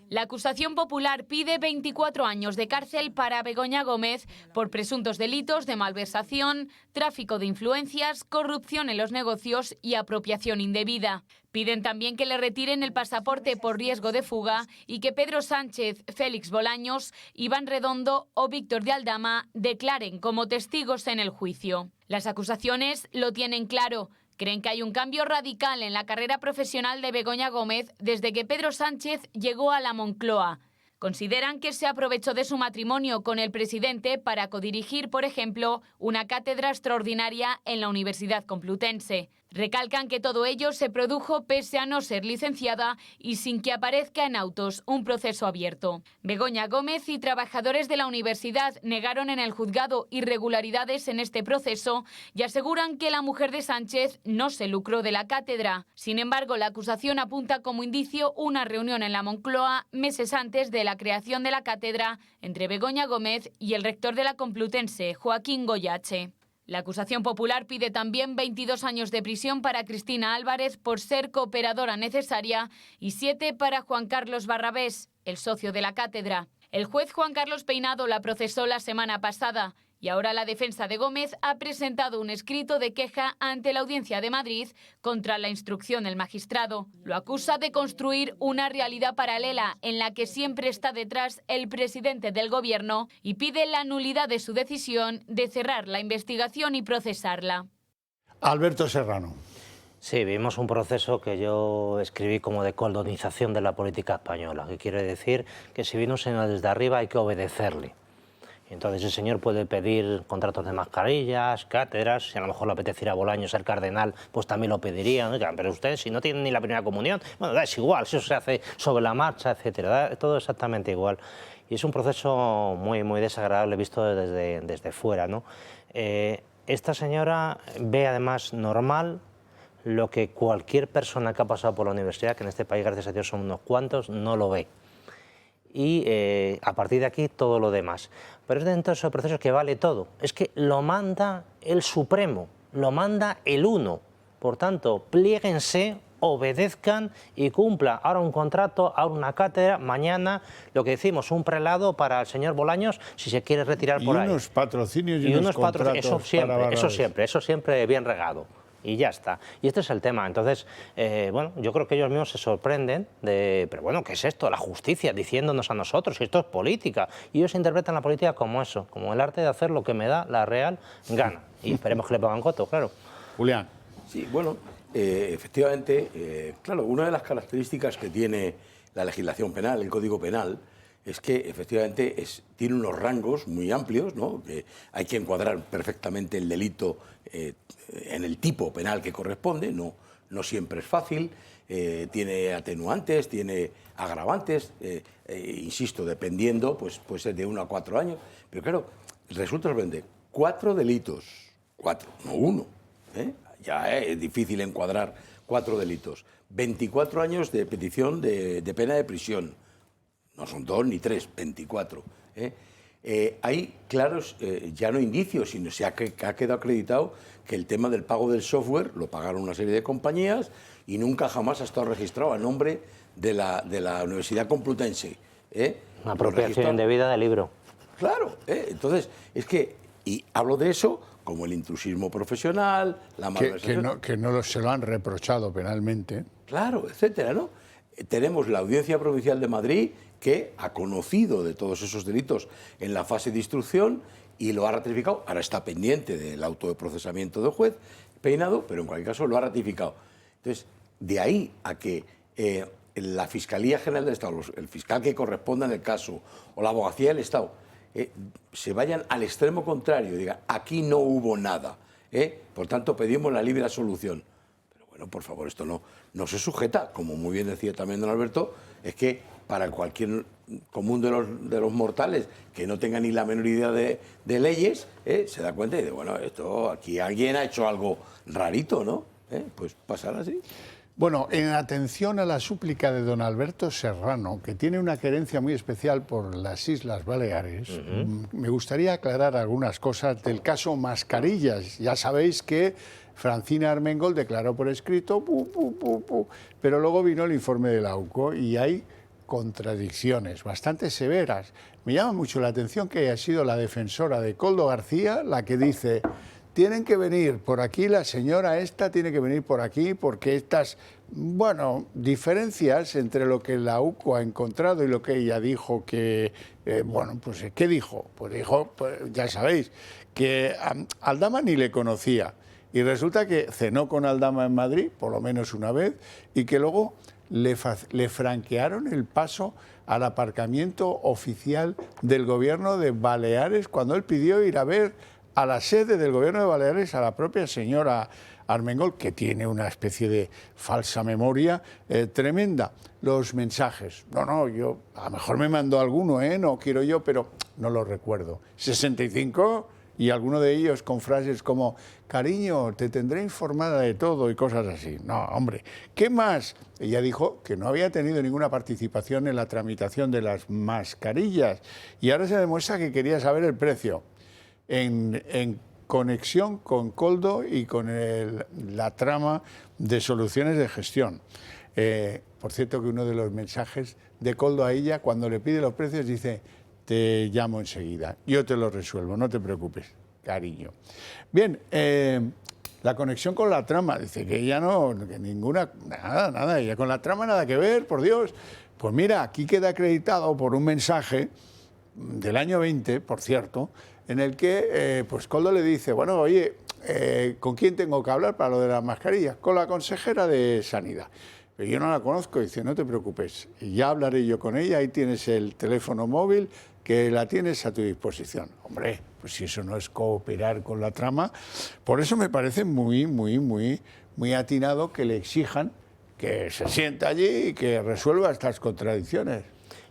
La acusación popular pide 24 años de cárcel para Begoña Gómez por presuntos delitos de malversación, tráfico de influencias, corrupción en los negocios y apropiación indebida. Piden también que le retiren el pasaporte por riesgo de fuga y que Pedro Sánchez, Félix Bolaños, Iván Redondo o Víctor de Aldama declaren como testigos en el juicio. Las acusaciones lo tienen claro. Creen que hay un cambio radical en la carrera profesional de Begoña Gómez desde que Pedro Sánchez llegó a la Moncloa. Consideran que se aprovechó de su matrimonio con el presidente para codirigir, por ejemplo, una cátedra extraordinaria en la Universidad Complutense. Recalcan que todo ello se produjo pese a no ser licenciada y sin que aparezca en autos un proceso abierto. Begoña Gómez y trabajadores de la universidad negaron en el juzgado irregularidades en este proceso y aseguran que la mujer de Sánchez no se lucró de la cátedra. Sin embargo, la acusación apunta como indicio una reunión en la Moncloa meses antes de la creación de la cátedra entre Begoña Gómez y el rector de la Complutense, Joaquín Goyache. La acusación popular pide también 22 años de prisión para Cristina Álvarez por ser cooperadora necesaria y 7 para Juan Carlos Barrabés, el socio de la cátedra. El juez Juan Carlos Peinado la procesó la semana pasada y ahora la defensa de Gómez ha presentado un escrito de queja ante la Audiencia de Madrid contra la instrucción del magistrado. Lo acusa de construir una realidad paralela en la que siempre está detrás el presidente del Gobierno y pide la nulidad de su decisión de cerrar la investigación y procesarla. Alberto Serrano. Sí, vimos un proceso que yo escribí como de colonización de la política española, que quiere decir que si viene un señor desde arriba hay que obedecerle. Entonces el señor puede pedir contratos de mascarillas, cátedras, si a lo mejor le apeteciera a Bolaños ser cardenal, pues también lo pediría, ¿no? Pero ustedes si no tienen ni la primera comunión, bueno, es igual, si eso se hace sobre la marcha, etcétera, todo exactamente igual. Y es un proceso muy, muy desagradable visto desde fuera, ¿no? Esta señora ve además normal lo que cualquier persona que ha pasado por la universidad, que en este país gracias a Dios son unos cuantos, no lo ve. Y a partir de aquí todo lo demás. Pero es dentro de esos procesos que vale todo. Es que lo manda el Supremo, lo manda el Uno. Por tanto, plieguense, obedezcan y cumplan. Ahora un contrato, ahora una cátedra, mañana lo que decimos, un prelado para el señor Bolaños si se quiere retirar por ahí. Y unos patrocinios y unos contratos eso siempre bien regado. Y ya está. Y este es el tema. Entonces, bueno, yo creo que ellos mismos se sorprenden de, pero bueno, ¿qué es esto? La justicia diciéndonos a nosotros que esto es política. Y ellos interpretan la política como eso, como el arte de hacer lo que me da la real gana. Y esperemos que le pongan coto, claro. Julián. Sí, bueno, efectivamente, claro, una de las características que tiene la legislación penal, el Código Penal, es que efectivamente tiene unos rangos muy amplios, ¿no? Hay que encuadrar perfectamente el delito en el tipo penal que corresponde, no siempre es fácil, tiene atenuantes, tiene agravantes, insisto, dependiendo, pues puede ser de 1 a 4 años, pero claro, resulta sorprendente, 4 delitos, 4, no 1, ya es difícil encuadrar 4 delitos, 24 años de petición de pena de prisión. No son 2 ni 3, 24. Hay claros, ya no indicios, sino se ha quedado acreditado que el tema del pago del software lo pagaron una serie de compañías y nunca jamás ha estado registrado a nombre de la Universidad Complutense. Una apropiación indebida del libro. Claro, entonces, es que, y hablo de eso como el intrusismo profesional, la malversación. Que no se lo han reprochado penalmente. Claro, etcétera, ¿no? Tenemos la Audiencia Provincial de Madrid, que ha conocido de todos esos delitos en la fase de instrucción y lo ha ratificado. Ahora está pendiente del auto de procesamiento del juez Peinado, pero en cualquier caso lo ha ratificado. Entonces, de ahí a que la Fiscalía General del Estado, el fiscal que corresponda en el caso, o la Abogacía del Estado, se vayan al extremo contrario y digan, aquí no hubo nada, por tanto pedimos la libre absolución. Pero bueno, por favor, esto no se sujeta, como muy bien decía también don Alberto, es que para cualquier común de los mortales que no tenga ni la menor idea de leyes, se da cuenta y dice, bueno, esto aquí alguien ha hecho algo rarito, ¿no? Pues pasará así. Bueno, en atención a la súplica de don Alberto Serrano, que tiene una querencia muy especial por las Islas Baleares, me gustaría aclarar algunas cosas del caso Mascarillas. Ya sabéis que Francina Armengol declaró por escrito, pero luego vino el informe de la AUCO y hay contradicciones bastante severas. Me llama mucho la atención que haya sido la defensora de Koldo García la que dice: tienen que venir por aquí, la señora esta tiene que venir por aquí, porque estas, bueno, diferencias entre lo que la UCO ha encontrado y lo que ella dijo que, bueno, pues ¿qué dijo? Pues dijo, pues, ya sabéis, que Aldama ni le conocía. Y resulta que cenó con Aldama en Madrid, por lo menos una vez, y que luego le franquearon el paso al aparcamiento oficial del gobierno de Baleares cuando él pidió ir a ver a la sede del gobierno de Baleares a la propia señora Armengol, que tiene una especie de falsa memoria tremenda. Los mensajes, yo a lo mejor me mandó alguno, no quiero yo, pero no lo recuerdo. 65 y alguno de ellos con frases como: cariño, te tendré informada de todo y cosas así. No, hombre, ¿qué más? Ella dijo que no había tenido ninguna participación en la tramitación de las mascarillas y ahora se demuestra que quería saber el precio. En conexión con Koldo y con la trama de soluciones de gestión. Por cierto, que uno de los mensajes de Koldo a ella, cuando le pide los precios, dice: te llamo enseguida, yo te lo resuelvo, no te preocupes, cariño. Bien, la conexión con la trama, dice que ella no, que ninguna, nada, ella con la trama nada que ver, por Dios. Pues mira, aquí queda acreditado por un mensaje del año 20, por cierto, en el que pues Koldo le dice: bueno, oye, ¿con quién tengo que hablar para lo de las mascarillas? Con la consejera de Sanidad. Pero yo no la conozco. Dice: no te preocupes, ya hablaré yo con ella, ahí tienes el teléfono móvil, que la tienes a tu disposición. Hombre, pues si eso no es cooperar con la trama, por eso me parece muy atinado que le exijan que se sienta allí y que resuelva estas contradicciones.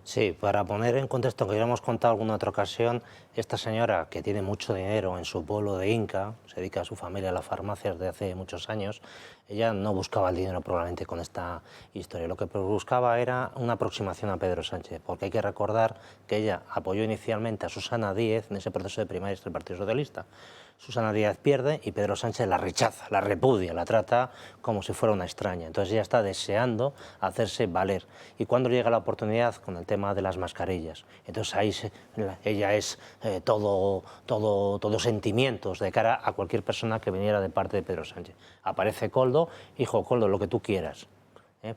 Sí, para poner en contexto, que ya hemos contado en alguna otra ocasión, esta señora que tiene mucho dinero en su pueblo de Inca, se dedica a su familia a las farmacias desde hace muchos años, ella no buscaba el dinero probablemente con esta historia, lo que buscaba era una aproximación a Pedro Sánchez, porque hay que recordar que ella apoyó inicialmente a Susana Díez en ese proceso de primarias del Partido Socialista. Susana Díaz pierde y Pedro Sánchez la rechaza, la repudia, la trata como si fuera una extraña. Entonces ella está deseando hacerse valer. Y cuando llega la oportunidad con el tema de las mascarillas, entonces ahí ella es todo sentimientos de cara a cualquier persona que viniera de parte de Pedro Sánchez. Aparece Koldo: hijo, Koldo, lo que tú quieras.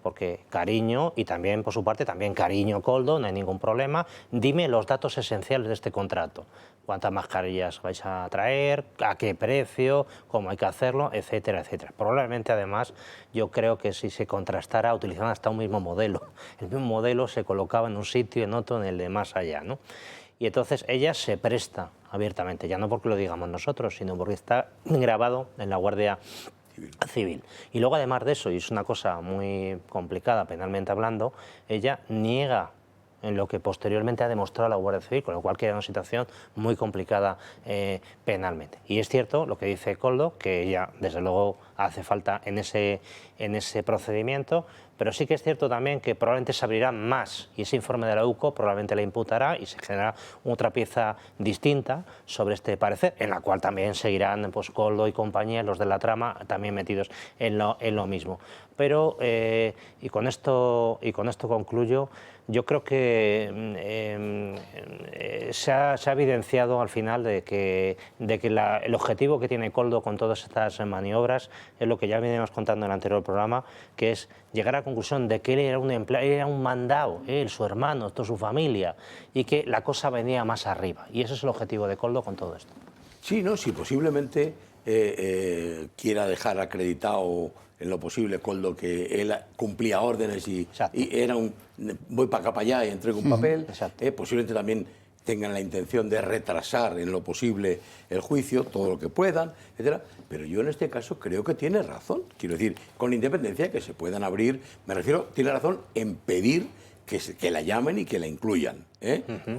Porque cariño, y también por su parte, también cariño, Koldo, no hay ningún problema, dime los datos esenciales de este contrato, cuántas mascarillas vais a traer, a qué precio, cómo hay que hacerlo, etcétera, etcétera. Probablemente, además, yo creo que si se contrastara, utilizaban hasta un mismo modelo. El mismo modelo se colocaba en un sitio y en otro, en el de más allá, ¿no? Y entonces ella se presta abiertamente, ya no porque lo digamos nosotros, sino porque está grabado en la Guardia Civil. Y luego, además de eso, y es una cosa muy complicada penalmente hablando, ella niega en lo que posteriormente ha demostrado la Guardia Civil, con lo cual queda una situación muy complicada penalmente. Y es cierto lo que dice Koldo, que ella desde luego hace falta en ese procedimiento, pero sí que es cierto también que probablemente se abrirá más, y ese informe de la UCO probablemente la imputará y se generará otra pieza distinta sobre este parecer, en la cual también seguirán pues, Koldo y compañía, los de la trama, también metidos en lo mismo. Pero, y con esto concluyo, yo creo que se ha evidenciado al final de que el objetivo que tiene Koldo con todas estas maniobras es lo que ya veníamos contando en el anterior programa, que es llegar a la conclusión de que él era un empleado, era un mandado, él, su hermano, toda su familia, y que la cosa venía más arriba. Y ese es el objetivo de Koldo con todo esto. Sí, ¿no? Si posiblemente quiera dejar acreditado en lo posible Koldo que él cumplía órdenes y era un voy para acá para allá y entrego un papel, posiblemente también tengan la intención de retrasar en lo posible el juicio, todo lo que puedan, etcétera. Pero yo en este caso creo que tiene razón. Quiero decir, con independencia de que se puedan abrir, me refiero, tiene razón en pedir que la llamen y que la incluyan.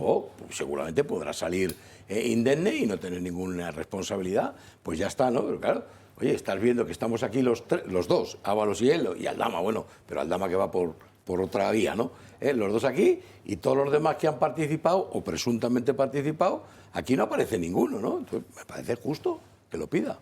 O seguramente podrá salir indemne y no tener ninguna responsabilidad, pues ya está, ¿no? Pero claro, oye, estás viendo que estamos aquí los dos, Ábalos y él, y Aldama, bueno, pero Aldama que va por otra vía, ¿no? Los dos aquí y todos los demás que han participado o presuntamente participado, aquí no aparece ninguno, ¿no? Entonces, me parece justo que lo pida.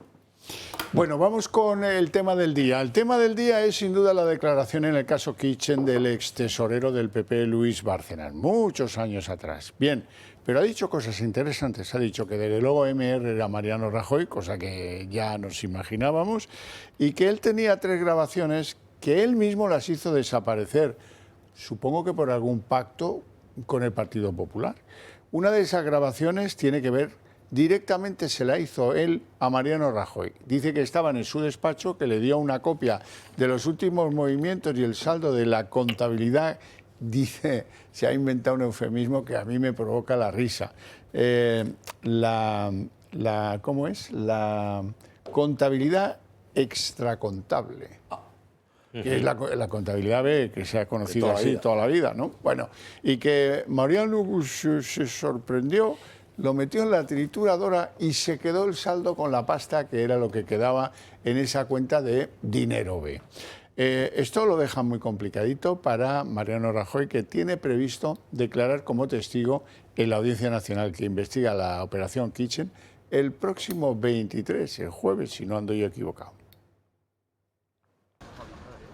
Bueno, vamos con el tema del día. El tema del día es sin duda la declaración en el caso Kitchen del ex tesorero del PP, Luis Bárcenas, muchos años atrás. Bien, pero ha dicho cosas interesantes. Ha dicho que desde luego MR era Mariano Rajoy, cosa que ya nos imaginábamos, y que él tenía 3 grabaciones que él mismo las hizo desaparecer, supongo que por algún pacto con el Partido Popular. Una de esas grabaciones tiene que ver, directamente se la hizo él a Mariano Rajoy. Dice que estaban en su despacho, que le dio una copia de los últimos movimientos y el saldo de la contabilidad. Dice, se ha inventado un eufemismo que a mí me provoca la risa. ¿Cómo es? La contabilidad extracontable. Que es la contabilidad B, que se ha conocido así toda la vida, ¿no? Bueno, y que Mariano se sorprendió, lo metió en la trituradora y se quedó el saldo con la pasta, que era lo que quedaba en esa cuenta de dinero B. Esto lo deja muy complicadito para Mariano Rajoy, que tiene previsto declarar como testigo en la Audiencia Nacional que investiga la operación Kitchen el próximo 23, el jueves, si no ando yo equivocado.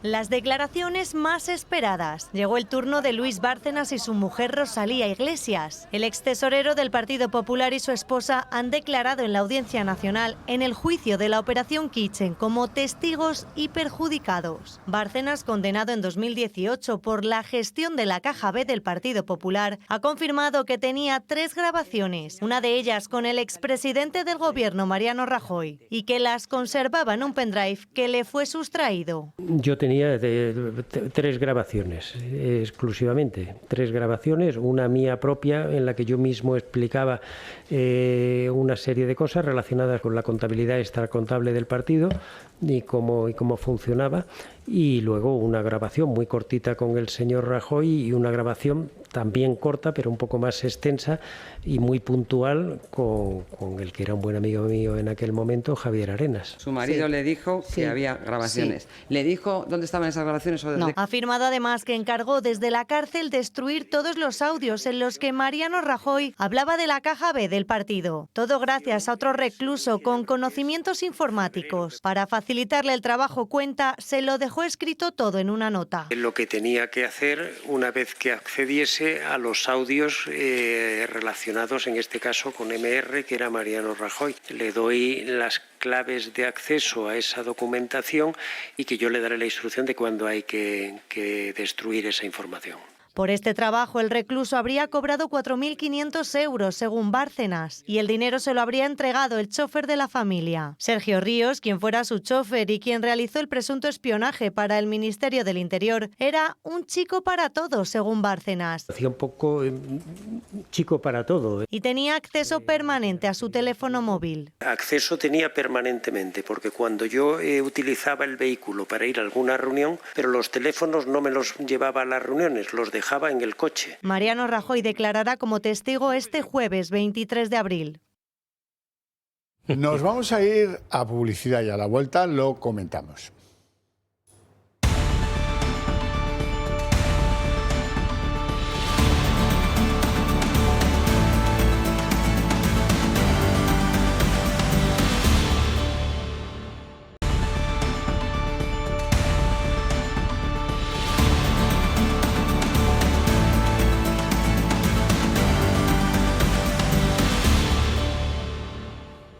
Las declaraciones más esperadas. Llegó el turno de Luis Bárcenas y su mujer Rosalía Iglesias. El ex tesorero del Partido Popular y su esposa han declarado en la Audiencia Nacional en el juicio de la Operación Kitchen como testigos y perjudicados. Bárcenas, condenado en 2018 por la gestión de la Caja B del Partido Popular, ha confirmado que tenía 3 grabaciones, una de ellas con el expresidente del Gobierno, Mariano Rajoy, y que las conservaba en un pendrive que le fue sustraído. Yo tenía 3 grabaciones, exclusivamente. 3 grabaciones, una mía propia en la que yo mismo explicaba una serie de cosas relacionadas con la contabilidad extracontable del partido y cómo funcionaba, y luego una grabación muy cortita con el señor Rajoy y una grabación también corta pero un poco más extensa y muy puntual con el que era un buen amigo mío en aquel momento, Javier Arenas. Su marido le dijo que había grabaciones. ¿Le dijo dónde estaban esas grabaciones? No. Ha afirmado además que encargó desde la cárcel destruir todos los audios en los que Mariano Rajoy hablaba de la Caja B del partido. Todo gracias a otro recluso con conocimientos informáticos. Para facilitarle el trabajo, cuenta, se lo dejó escrito todo en una nota. Lo que tenía que hacer una vez que accediese a los audios relacionados en este caso con MR, que era Mariano Rajoy. Le doy las claves de acceso a esa documentación y que yo le daré la instrucción de cuándo hay que destruir esa información. Por este trabajo, el recluso habría cobrado 4.500 euros, según Bárcenas, y el dinero se lo habría entregado el chofer de la familia. Sergio Ríos, quien fuera su chofer y quien realizó el presunto espionaje para el Ministerio del Interior, era un chico para todo, según Bárcenas. Hacía un poco chico para todo. Y tenía acceso permanente a su teléfono móvil. Acceso tenía permanentemente, porque cuando yo utilizaba el vehículo para ir a alguna reunión, pero los teléfonos no me los llevaba a las reuniones, los dejaba en el coche. Mariano Rajoy declarará como testigo este jueves 23 de abril. Nos vamos a ir a publicidad y a la vuelta lo comentamos.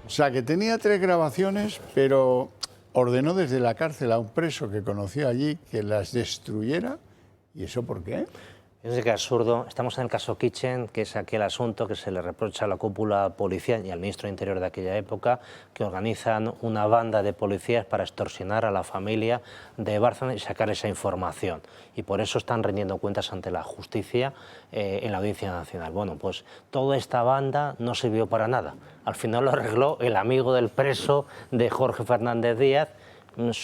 O sea, que tenía 3 grabaciones, pero ordenó desde la cárcel a un preso que conoció allí que las destruyera. ¿Y eso por qué? Es que absurdo. Estamos en el caso Kitchen, que es aquel asunto que se le reprocha a la cúpula policial y al ministro de Interior de aquella época, que organizan una banda de policías para extorsionar a la familia de Bárcenas y sacar esa información. Y por eso están rindiendo cuentas ante la justicia en la Audiencia Nacional. Bueno, pues toda esta banda no sirvió para nada. Al final lo arregló el amigo del preso de Jorge Fernández Díaz,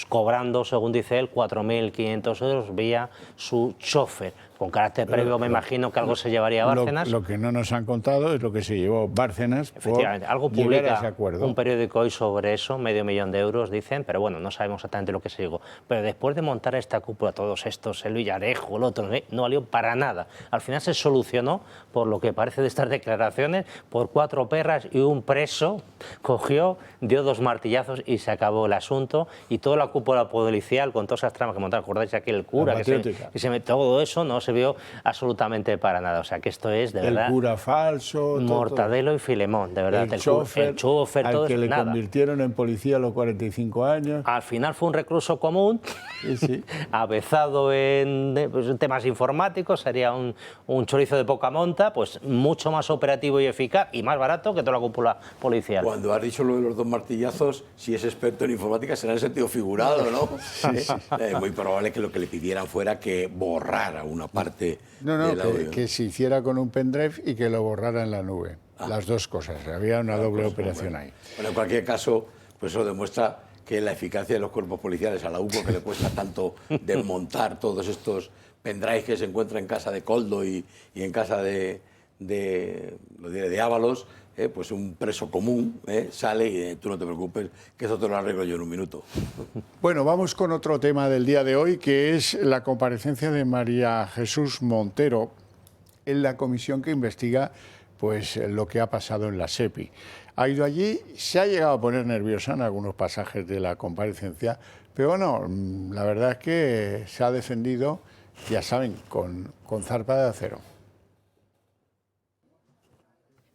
cobrando, según dice él, 4.500 euros vía su chofer. con carácter previo me imagino que algo se llevaría a Bárcenas. Lo que no nos han contado es lo que se llevó Bárcenas. Efectivamente, algo llegar a publica ese acuerdo. un periódico hoy sobre eso, 500.000 euros dicen, pero bueno, no sabemos exactamente lo que se llegó. Pero después de montar esta cúpula, todos estos, el Villarejo, el otro, no valió para nada. Al final se solucionó, por lo que parece de estas declaraciones, por 4 perras y un preso, cogió, dio 2 martillazos y se acabó el asunto. Y toda la cúpula policial, con todas esas tramas que montaron, acordáis aquí el cura, todo eso no se vio absolutamente para nada. O sea que esto es, de verdad... El cura falso... Mortadelo y Filemón, de verdad. El chofer al todo que le nada. Convirtieron en policía a los 45 años. Al final fue un recluso común, sí. avezado en temas informáticos, sería un chorizo de poca monta, pues mucho más operativo y eficaz y más barato que toda la cúpula policial. Cuando has dicho lo de los 2 martillazos, si es experto en informática será en sentido figurado, ¿no? Sí. Es muy probable que lo que le pidieran fuera que borrara una parte del audio. Que se hiciera con un pendrive y que lo borrara en la nube. Las dos cosas, había una doble operación ahí. Bueno, en cualquier caso, pues eso demuestra que la eficacia de los cuerpos policiales, a la UPO que le cuesta tanto desmontar todos estos pendrives que se encuentran en casa de Coldo y en casa de Ábalos, pues un preso común sale y tú no te preocupes, que eso te lo arreglo yo en un minuto. Bueno, vamos con otro tema del día de hoy, que es la comparecencia de María Jesús Montero en la comisión que investiga pues lo que ha pasado en la SEPI. Ha ido allí, se ha llegado a poner nerviosa en algunos pasajes de la comparecencia, pero bueno, la verdad es que se ha defendido, ya saben, con zarpa de acero.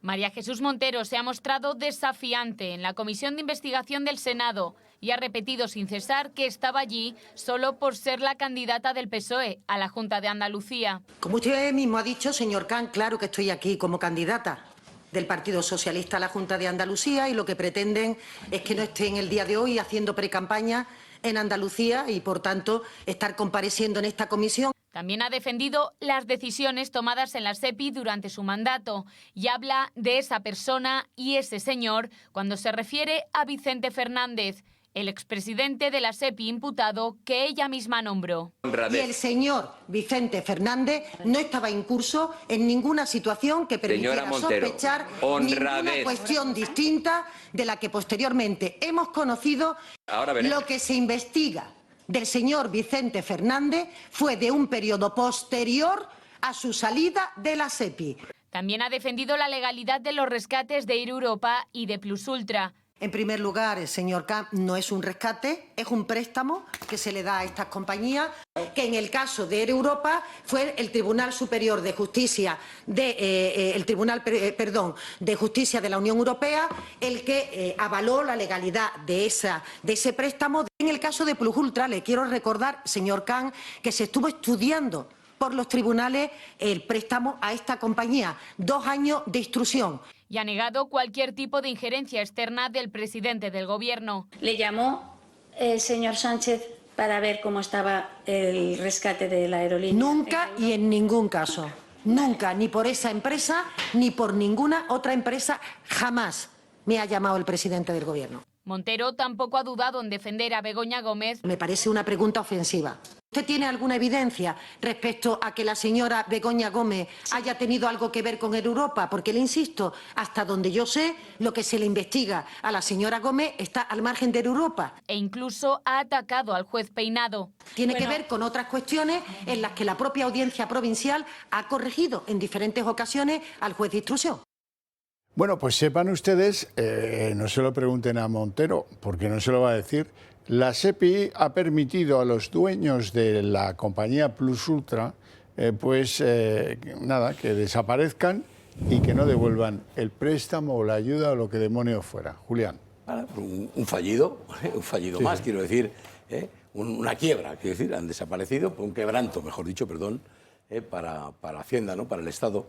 María Jesús Montero se ha mostrado desafiante en la Comisión de Investigación del Senado y ha repetido sin cesar que estaba allí solo por ser la candidata del PSOE a la Junta de Andalucía. Como usted mismo ha dicho, señor Can, claro que estoy aquí como candidata del Partido Socialista a la Junta de Andalucía y lo que pretenden es que no esté en el día de hoy haciendo precampaña en Andalucía y, por tanto, estar compareciendo en esta comisión. También ha defendido las decisiones tomadas en la SEPI durante su mandato y habla de esa persona y ese señor cuando se refiere a Vicente Fernández, el expresidente de la SEPI imputado que ella misma nombró. Y el señor Vicente Fernández no estaba incurso en ninguna situación que permitiera sospechar ninguna cuestión distinta de la que posteriormente hemos conocido. Lo que se investiga del señor Vicente Fernández fue de un periodo posterior a su salida de la SEPI. También ha defendido la legalidad de los rescates de Air Europa y de Plus Ultra. En primer lugar, señor Camp, no es un rescate, es un préstamo que se le da a estas compañías, que en el caso de Air Europa fue el Tribunal Superior de Justicia de Justicia de la Unión Europea el que avaló la legalidad de ese préstamo. En el caso de Plus Ultra, le quiero recordar, señor Camp, que se estuvo estudiando por los tribunales el préstamo a esta compañía, 2 años de instrucción. Y ha negado cualquier tipo de injerencia externa del presidente del Gobierno. Le llamó el señor Sánchez para ver cómo estaba el rescate de la aerolínea. Nunca y en ningún caso. Nunca, ni por esa empresa, ni por ninguna otra empresa, jamás me ha llamado el presidente del Gobierno. Montero tampoco ha dudado en defender a Begoña Gómez. Me parece una pregunta ofensiva. ¿Usted tiene alguna evidencia respecto a que la señora Begoña Gómez haya tenido algo que ver con Air Europa? Porque le insisto, hasta donde yo sé, lo que se le investiga a la señora Gómez está al margen de Air Europa. E incluso ha atacado al juez Peinado. Tiene que ver con otras cuestiones en las que la propia Audiencia Provincial ha corregido en diferentes ocasiones al juez de instrucción. Bueno, pues sepan ustedes, no se lo pregunten a Montero, porque no se lo va a decir. La SEPI ha permitido a los dueños de la compañía Plus Ultra, que desaparezcan y que no devuelvan el préstamo o la ayuda o lo que demonios fuera. Julián. Un fallido más, quiero decir, una quiebra, quiero decir, han desaparecido, un quebranto, mejor dicho, perdón, para Hacienda, ¿no? Para el Estado.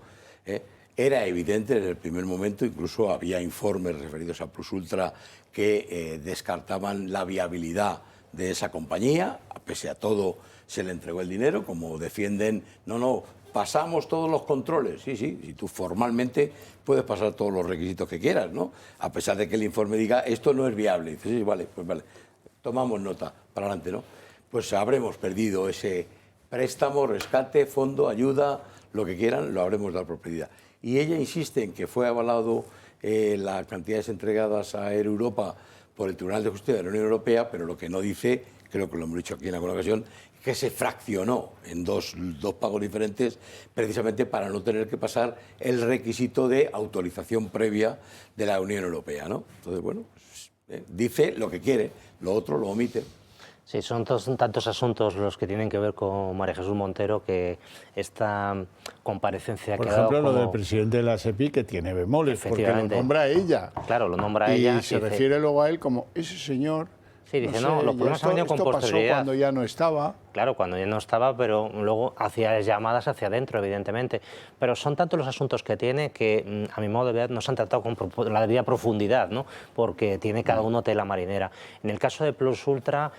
Era evidente en el primer momento, incluso había informes referidos a Plus Ultra que descartaban la viabilidad de esa compañía. Pese a todo, se le entregó el dinero, como defienden, pasamos todos los controles. Sí, y tú formalmente puedes pasar todos los requisitos que quieras, ¿no? A pesar de que el informe diga, esto no es viable. Dices, sí, vale, tomamos nota, para adelante, ¿no? Pues habremos perdido ese préstamo, rescate, fondo, ayuda, lo que quieran, lo habremos dado por perdida. Y ella insiste en que fue avalado las cantidades entregadas a Air Europa por el Tribunal de Justicia de la Unión Europea, pero lo que no dice, creo que lo hemos dicho aquí en alguna ocasión, que se fraccionó en dos pagos diferentes precisamente para no tener que pasar el requisito de autorización previa de la Unión Europea, ¿no? Entonces, bueno, dice lo que quiere, lo otro lo omite. Sí, son tantos asuntos los que tienen que ver con María Jesús Montero que esta comparecencia... Por ejemplo, lo del presidente de la SEPI, que tiene bemoles, porque lo nombra ella. Claro, lo nombra ella. Y se refiere luego a él como ese señor... Sí, dice, no, los problemas han venido con posterioridad. Pasó cuando ya no estaba. Claro, cuando ya no estaba, pero luego hacía llamadas hacia adentro, evidentemente. Pero son tantos los asuntos que tiene que, a mi modo de ver, no se han tratado con la debida profundidad, ¿no? Porque tiene cada uno tela marinera. En el caso de Plus Ultra,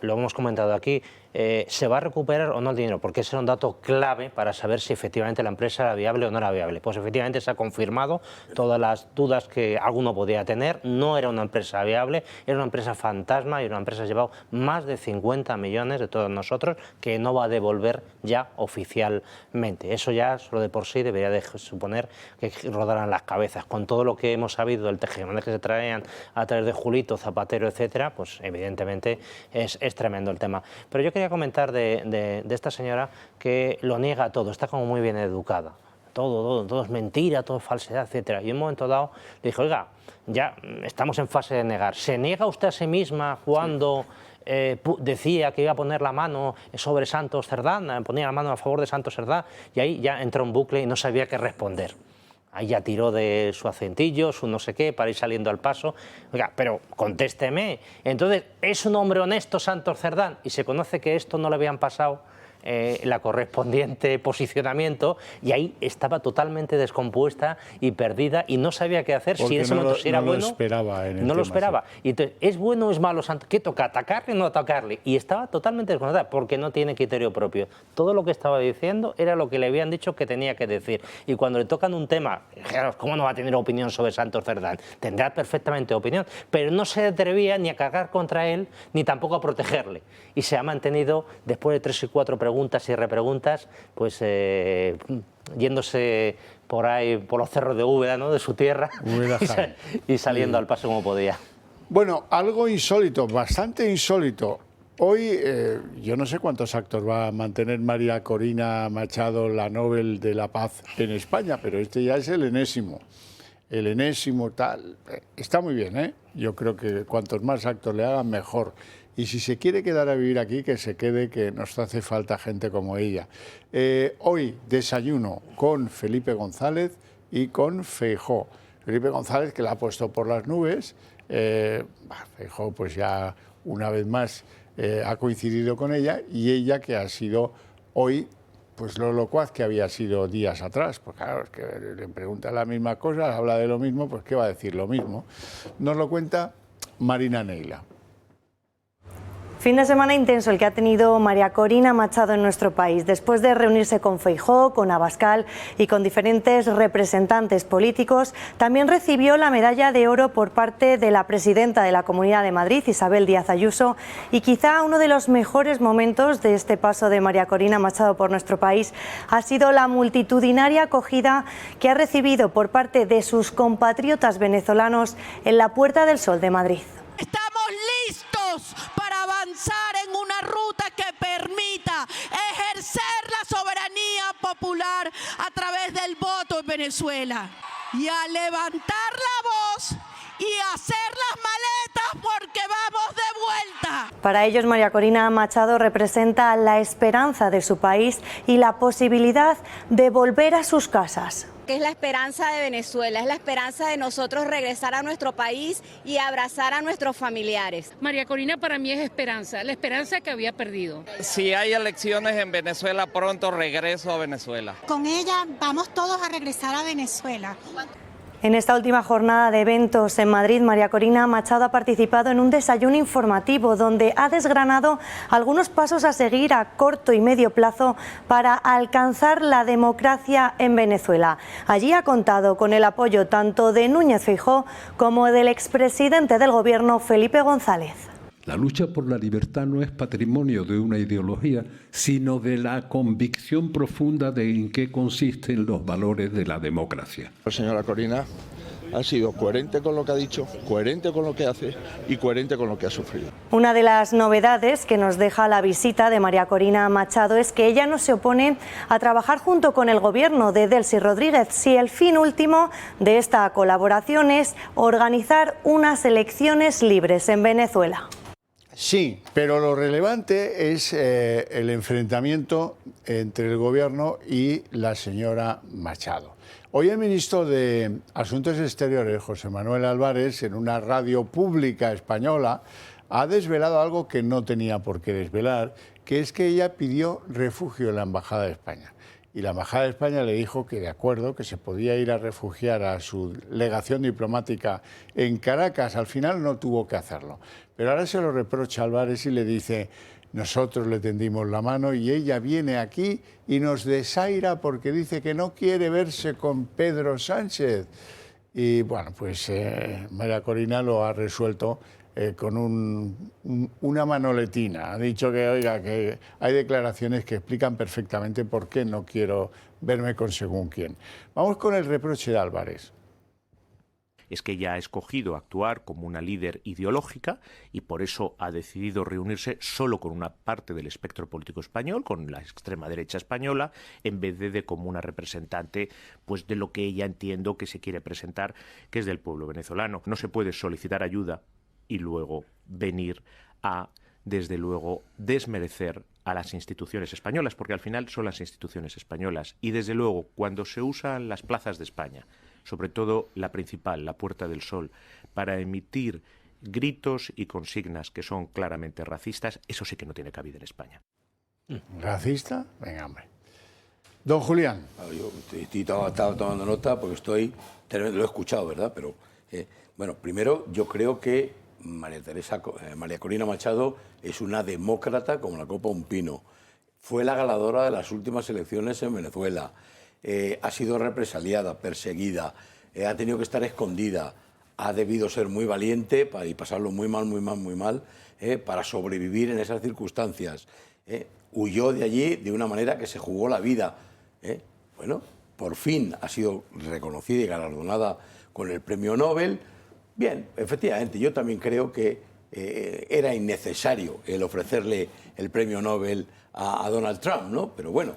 lo hemos comentado aquí, ¿se va a recuperar o no el dinero? Porque ese era un dato clave para saber si efectivamente la empresa era viable o no era viable. Pues efectivamente se ha confirmado todas las dudas que alguno podía tener. No era una empresa viable, era una empresa fantasma y una empresa que ha llevado más de 50 millones de todos nosotros que no va a devolver ya oficialmente. Eso ya solo de por sí debería de suponer que rodaran las cabezas. Con todo lo que hemos sabido del tejemaneje que se traían a través de Julito, Zapatero, etcétera, pues evidentemente es tremendo el tema. Pero yo quería comentar de esta señora que lo niega todo, está como muy bien educada. Todo es mentira, todo es falsedad, etcétera. Y en un momento dado le dije, oiga, ya estamos en fase de negar. ¿Se niega usted a sí misma cuando decía que iba a poner la mano sobre Santos Cerdán, ponía la mano a favor de Santos Cerdán, y ahí ya entró en bucle y no sabía qué responder? Ahí ya tiró de su acentillo, su no sé qué, para ir saliendo al paso. Oiga, pero contésteme. Entonces, ¿es un hombre honesto Santos Cerdán? Y se conoce que esto no le habían pasado la correspondiente posicionamiento, y ahí estaba totalmente descompuesta y perdida y no sabía qué hacer. Porque si en ese momento era bueno, lo esperaba en el no lo tema, esperaba. sí. Y entonces, ¿es bueno o es malo Santos? ¿Qué toca? ¿Atacarle o no atacarle? Y estaba totalmente desconectada porque no tiene criterio propio. Todo lo que estaba diciendo era lo que le habían dicho que tenía que decir. Y cuando le tocan un tema, claro, ¿cómo no va a tener opinión sobre Santos Cerdán? Tendrá perfectamente opinión, pero no se atrevía ni a cargar contra él ni tampoco a protegerle. Y se ha mantenido, después de 3 y 4 preguntas y repreguntas, pues yéndose por ahí, por los cerros de Úbeda, ¿no?, de su tierra, y saliendo al paso como podía. Bueno, algo insólito, bastante insólito. Hoy, yo no sé cuántos actos va a mantener María Corina Machado, la Nobel de la Paz en España, pero este ya es el enésimo. El enésimo tal. Está muy bien, ¿eh? Yo creo que cuantos más actos le hagan, mejor. Y si se quiere quedar a vivir aquí, que se quede, que nos hace falta gente como ella. Hoy desayuno con Felipe González y con Feijóo. Felipe González, que la ha puesto por las nubes. Feijóo, pues ya una vez más ha coincidido con ella, y ella que ha sido hoy pues lo locuaz que había sido días atrás. Pues claro, es que le pregunta la misma cosa, habla de lo mismo, pues ¿qué va a decir lo mismo? Nos lo cuenta Marina Neila. Fin de semana intenso el que ha tenido María Corina Machado en nuestro país. Después de reunirse con Feijóo, con Abascal y con diferentes representantes políticos, también recibió la medalla de oro por parte de la presidenta de la Comunidad de Madrid, Isabel Díaz Ayuso, y quizá uno de los mejores momentos de este paso de María Corina Machado por nuestro país ha sido la multitudinaria acogida que ha recibido por parte de sus compatriotas venezolanos en la Puerta del Sol de Madrid. Estamos listos para avanzar en una ruta que permita ejercer la soberanía popular a través del voto en Venezuela, y a levantar la voz y hacer las maletas porque vamos de vuelta. Para ellos, María Corina Machado representa la esperanza de su país y la posibilidad de volver a sus casas. Que es la esperanza de Venezuela, es la esperanza de nosotros regresar a nuestro país y abrazar a nuestros familiares. María Corina para mí es esperanza, la esperanza que había perdido. Si hay elecciones en Venezuela, pronto regreso a Venezuela. Con ella vamos todos a regresar a Venezuela. En esta última jornada de eventos en Madrid, María Corina Machado ha participado en un desayuno informativo donde ha desgranado algunos pasos a seguir a corto y medio plazo para alcanzar la democracia en Venezuela. Allí ha contado con el apoyo tanto de Núñez Feijóo como del expresidente del Gobierno, Felipe González. La lucha por la libertad no es patrimonio de una ideología, sino de la convicción profunda de en qué consisten los valores de la democracia. Señora Corina ha sido coherente con lo que ha dicho, coherente con lo que hace y coherente con lo que ha sufrido. Una de las novedades que nos deja la visita de María Corina Machado es que ella no se opone a trabajar junto con el gobierno de Delcy Rodríguez si el fin último de esta colaboración es organizar unas elecciones libres en Venezuela. Sí, pero lo relevante es el enfrentamiento entre el gobierno y la señora Machado. Hoy el ministro de Asuntos Exteriores, José Manuel Álvarez, en una radio pública española, ha desvelado algo que no tenía por qué desvelar, que es que ella pidió refugio en la Embajada de España. Y la Embajada de España le dijo que de acuerdo, que se podía ir a refugiar a su legación diplomática en Caracas. Al final no tuvo que hacerlo. Pero ahora se lo reprocha Álvarez y le dice: nosotros le tendimos la mano y ella viene aquí y nos desaira porque dice que no quiere verse con Pedro Sánchez. Y bueno, pues María Corina lo ha resuelto con una manoletina. Ha dicho que, oiga, que hay declaraciones que explican perfectamente por qué no quiero verme con según quién. Vamos con el reproche de Álvarez. Es que ella ha escogido actuar como una líder ideológica y por eso ha decidido reunirse solo con una parte del espectro político español, con la extrema derecha española, en vez de como una representante pues de lo que ella entiendo que se quiere presentar, que es del pueblo venezolano. No se puede solicitar ayuda y luego venir a, desde luego, desmerecer a las instituciones españolas, porque al final son las instituciones españolas. Y desde luego, cuando se usan las plazas de España, sobre todo la principal, la Puerta del Sol, para emitir gritos y consignas que son claramente racistas, eso sí que no tiene cabida en España. ¿Racista? Venga, hombre. Don Julián. Yo estaba tomando nota porque lo he escuchado, ¿verdad? Pero, bueno, primero yo creo que María Corina Machado es una demócrata como la copa de un pino. Fue la ganadora de las últimas elecciones en Venezuela. Ha sido represaliada, perseguida, ha tenido que estar escondida, ha debido ser muy valiente y pasarlo muy mal, para sobrevivir en esas circunstancias. Huyó de allí de una manera que se jugó la vida. Bueno, por fin ha sido reconocida y galardonada con el premio Nobel. Bien, efectivamente, yo también creo que era innecesario el ofrecerle el premio Nobel a Donald Trump, ¿no? Pero bueno,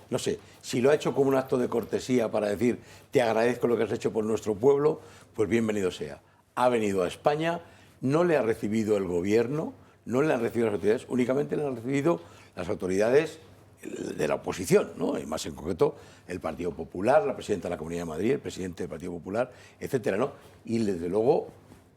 no sé, si lo ha hecho como un acto de cortesía para decir te agradezco lo que has hecho por nuestro pueblo, pues bienvenido sea. Ha venido a España, no le ha recibido el gobierno, no le han recibido las autoridades, únicamente le han recibido las autoridades de la oposición, ¿no? Y más en concreto el Partido Popular, la presidenta de la Comunidad de Madrid, el presidente del Partido Popular, etcétera, ¿no? Y desde luego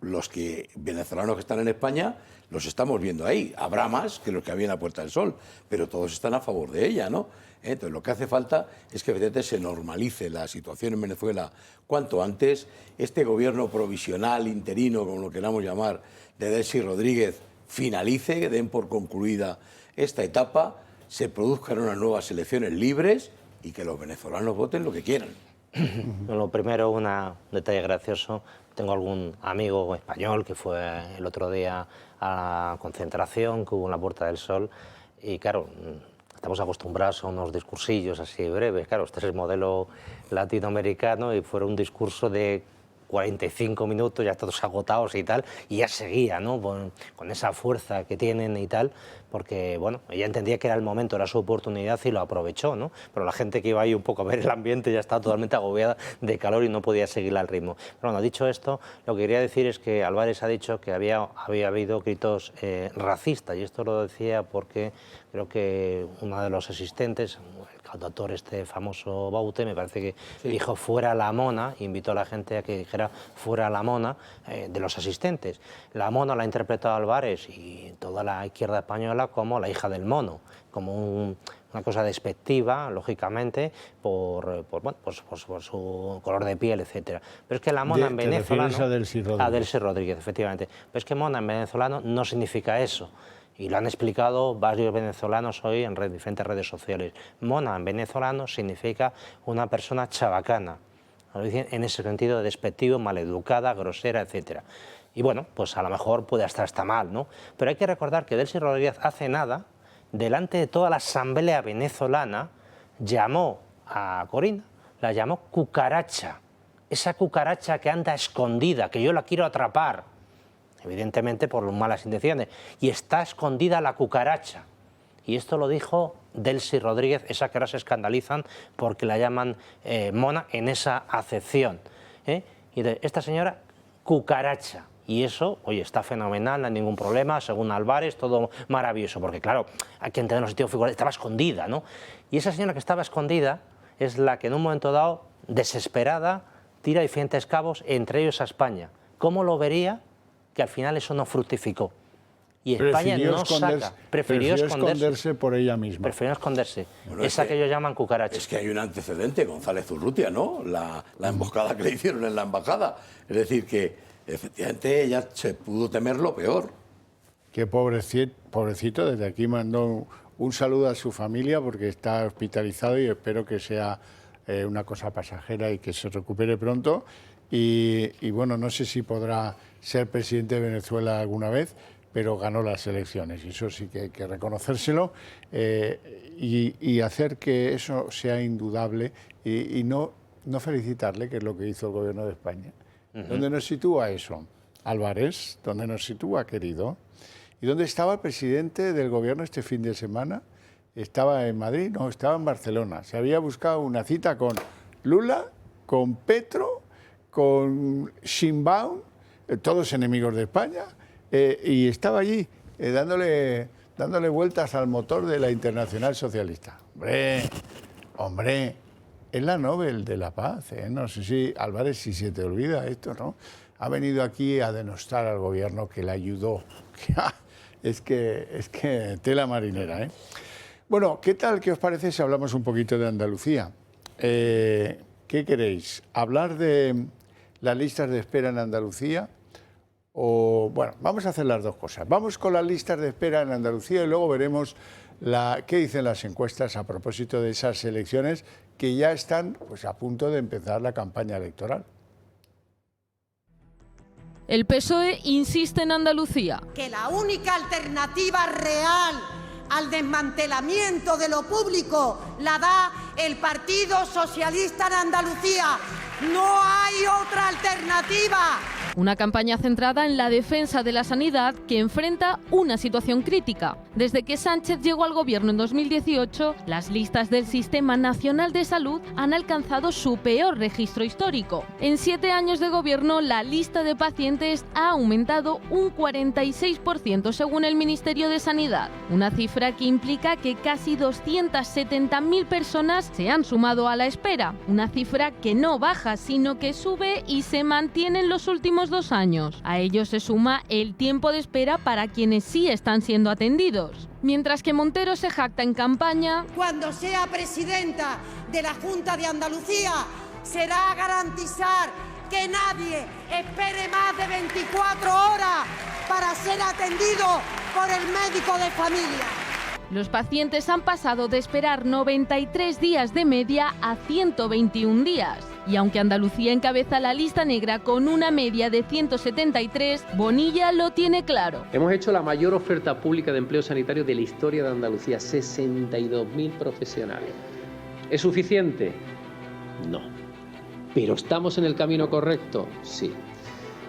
los venezolanos que están en España los estamos viendo ahí. Habrá más que los que había en la Puerta del Sol, pero todos están a favor de ella, ¿no? Entonces lo que hace falta es que efectivamente se normalice la situación en Venezuela cuanto antes. Este gobierno provisional, interino, como lo queramos llamar, de Delcy Rodríguez, finalice, den por concluida esta etapa, se produzcan unas nuevas elecciones libres y que los venezolanos voten lo que quieran. Lo primero, un detalle gracioso. Tengo algún amigo español que fue el otro día a la concentración que hubo en la Puerta del Sol y claro, estamos acostumbrados a unos discursillos así breves. Claro, este es el modelo latinoamericano y fue un discurso de 45 minutos, ya todos agotados y tal, y ya seguía, ¿no? Con esa fuerza que tienen y tal, porque, bueno, ella entendía que era el momento, era su oportunidad y lo aprovechó, ¿no? Pero la gente que iba ahí un poco a ver el ambiente ya estaba totalmente agobiada de calor y no podía seguirle al ritmo. Pero bueno, dicho esto, lo que quería decir es que Álvarez ha dicho que había habido gritos racistas, y esto lo decía porque creo que uno de los asistentes, el cantautor este famoso Baute, me parece que dijo fuera la mona, invitó a la gente a que dijera fuera la mona de los asistentes. La mona la ha interpretado Álvarez y toda la izquierda española como la hija del mono, como una cosa despectiva, lógicamente, por su color de piel, etcétera. Pero es que la mona en venezolano... ¿Te refieres a Delcy Rodríguez, efectivamente. Pero es que mona en venezolano no significa eso. Y lo han explicado varios venezolanos hoy en diferentes redes sociales. Mona en venezolano significa una persona chabacana, en ese sentido despectivo, maleducada, grosera, etc. Y bueno, pues a lo mejor puede hasta estar mal, ¿no? Pero hay que recordar que Delcy Rodríguez hace nada, delante de toda la asamblea venezolana, llamó a Corinna, la llamó cucaracha. Esa cucaracha que anda escondida, que yo la quiero atrapar, evidentemente por malas intenciones, y está escondida la cucaracha. Y esto lo dijo Delcy Rodríguez, esa que ahora se escandalizan porque la llaman mona en esa acepción. Y esta señora, cucaracha. Y eso, oye, está fenomenal, no hay ningún problema, según Álvarez, todo maravilloso, porque claro, hay que entender los sentidos figurativos, estaba escondida, ¿no? Y esa señora que estaba escondida es la que en un momento dado, desesperada, tira diferentes cabos, entre ellos a España. ¿Cómo lo vería? Que al final eso no fructificó. Y España no saca, prefirió esconderse por ella misma. Prefirió esconderse. Bueno, esa que ellos llaman cucaracha. Es que hay un antecedente, González Urrutia, ¿no? La emboscada que le hicieron en la embajada. Es decir, que efectivamente ella se pudo temer lo peor. Qué pobrecito, desde aquí mando un saludo a su familia porque está hospitalizado y espero que sea una cosa pasajera y que se recupere pronto. Y bueno, no sé si podrá ser presidente de Venezuela alguna vez, pero ganó las elecciones y eso sí que hay que reconocérselo y hacer que eso sea indudable y no felicitarle, que es lo que hizo el gobierno de España. ¿Dónde nos sitúa eso? Álvarez, ¿dónde nos sitúa, querido? ¿Y dónde estaba el presidente del gobierno este fin de semana? ¿Estaba en Madrid? No, estaba en Barcelona. Se había buscado una cita con Lula, con Petro, con Sheinbaum, todos enemigos de España, y estaba allí dándole vueltas al motor de la Internacional Socialista. Hombre, es la Nobel de la Paz, ¿eh? No sé si, Álvarez, si se te olvida esto, ¿no? Ha venido aquí a denostar al gobierno que le ayudó. Es que tela marinera, ¿eh? Bueno, ¿qué tal? ¿Qué os parece si hablamos un poquito de Andalucía? ¿Qué queréis? ¿Hablar de las listas de espera en Andalucía? O, bueno, vamos a hacer las dos cosas. Vamos con las listas de espera en Andalucía y luego veremos qué dicen las encuestas a propósito de esas elecciones que ya están pues, a punto de empezar la campaña electoral. El PSOE insiste en Andalucía. Que la única alternativa real al desmantelamiento de lo público la da el Partido Socialista en Andalucía. No hay otra alternativa. Una campaña centrada en la defensa de la sanidad que enfrenta una situación crítica. Desde que Sánchez llegó al gobierno en 2018, las listas del Sistema Nacional de Salud han alcanzado su peor registro histórico. En 7 años de gobierno, la lista de pacientes ha aumentado un 46% según el Ministerio de Sanidad. Una cifra que implica que casi 270.000 personas se han sumado a la espera. Una cifra que no baja, sino que sube y se mantiene en los últimos 2 años. A ello se suma el tiempo de espera para quienes sí están siendo atendidos. Mientras que Montero se jacta en campaña: cuando sea presidenta de la Junta de Andalucía, será garantizar que nadie espere más de 24 horas para ser atendido por el médico de familia. Los pacientes han pasado de esperar 93 días de media a 121 días. Y aunque Andalucía encabeza la lista negra con una media de 173, Bonilla lo tiene claro. Hemos hecho la mayor oferta pública de empleo sanitario de la historia de Andalucía, 62.000 profesionales. ¿Es suficiente? No. ¿Pero estamos en el camino correcto? Sí.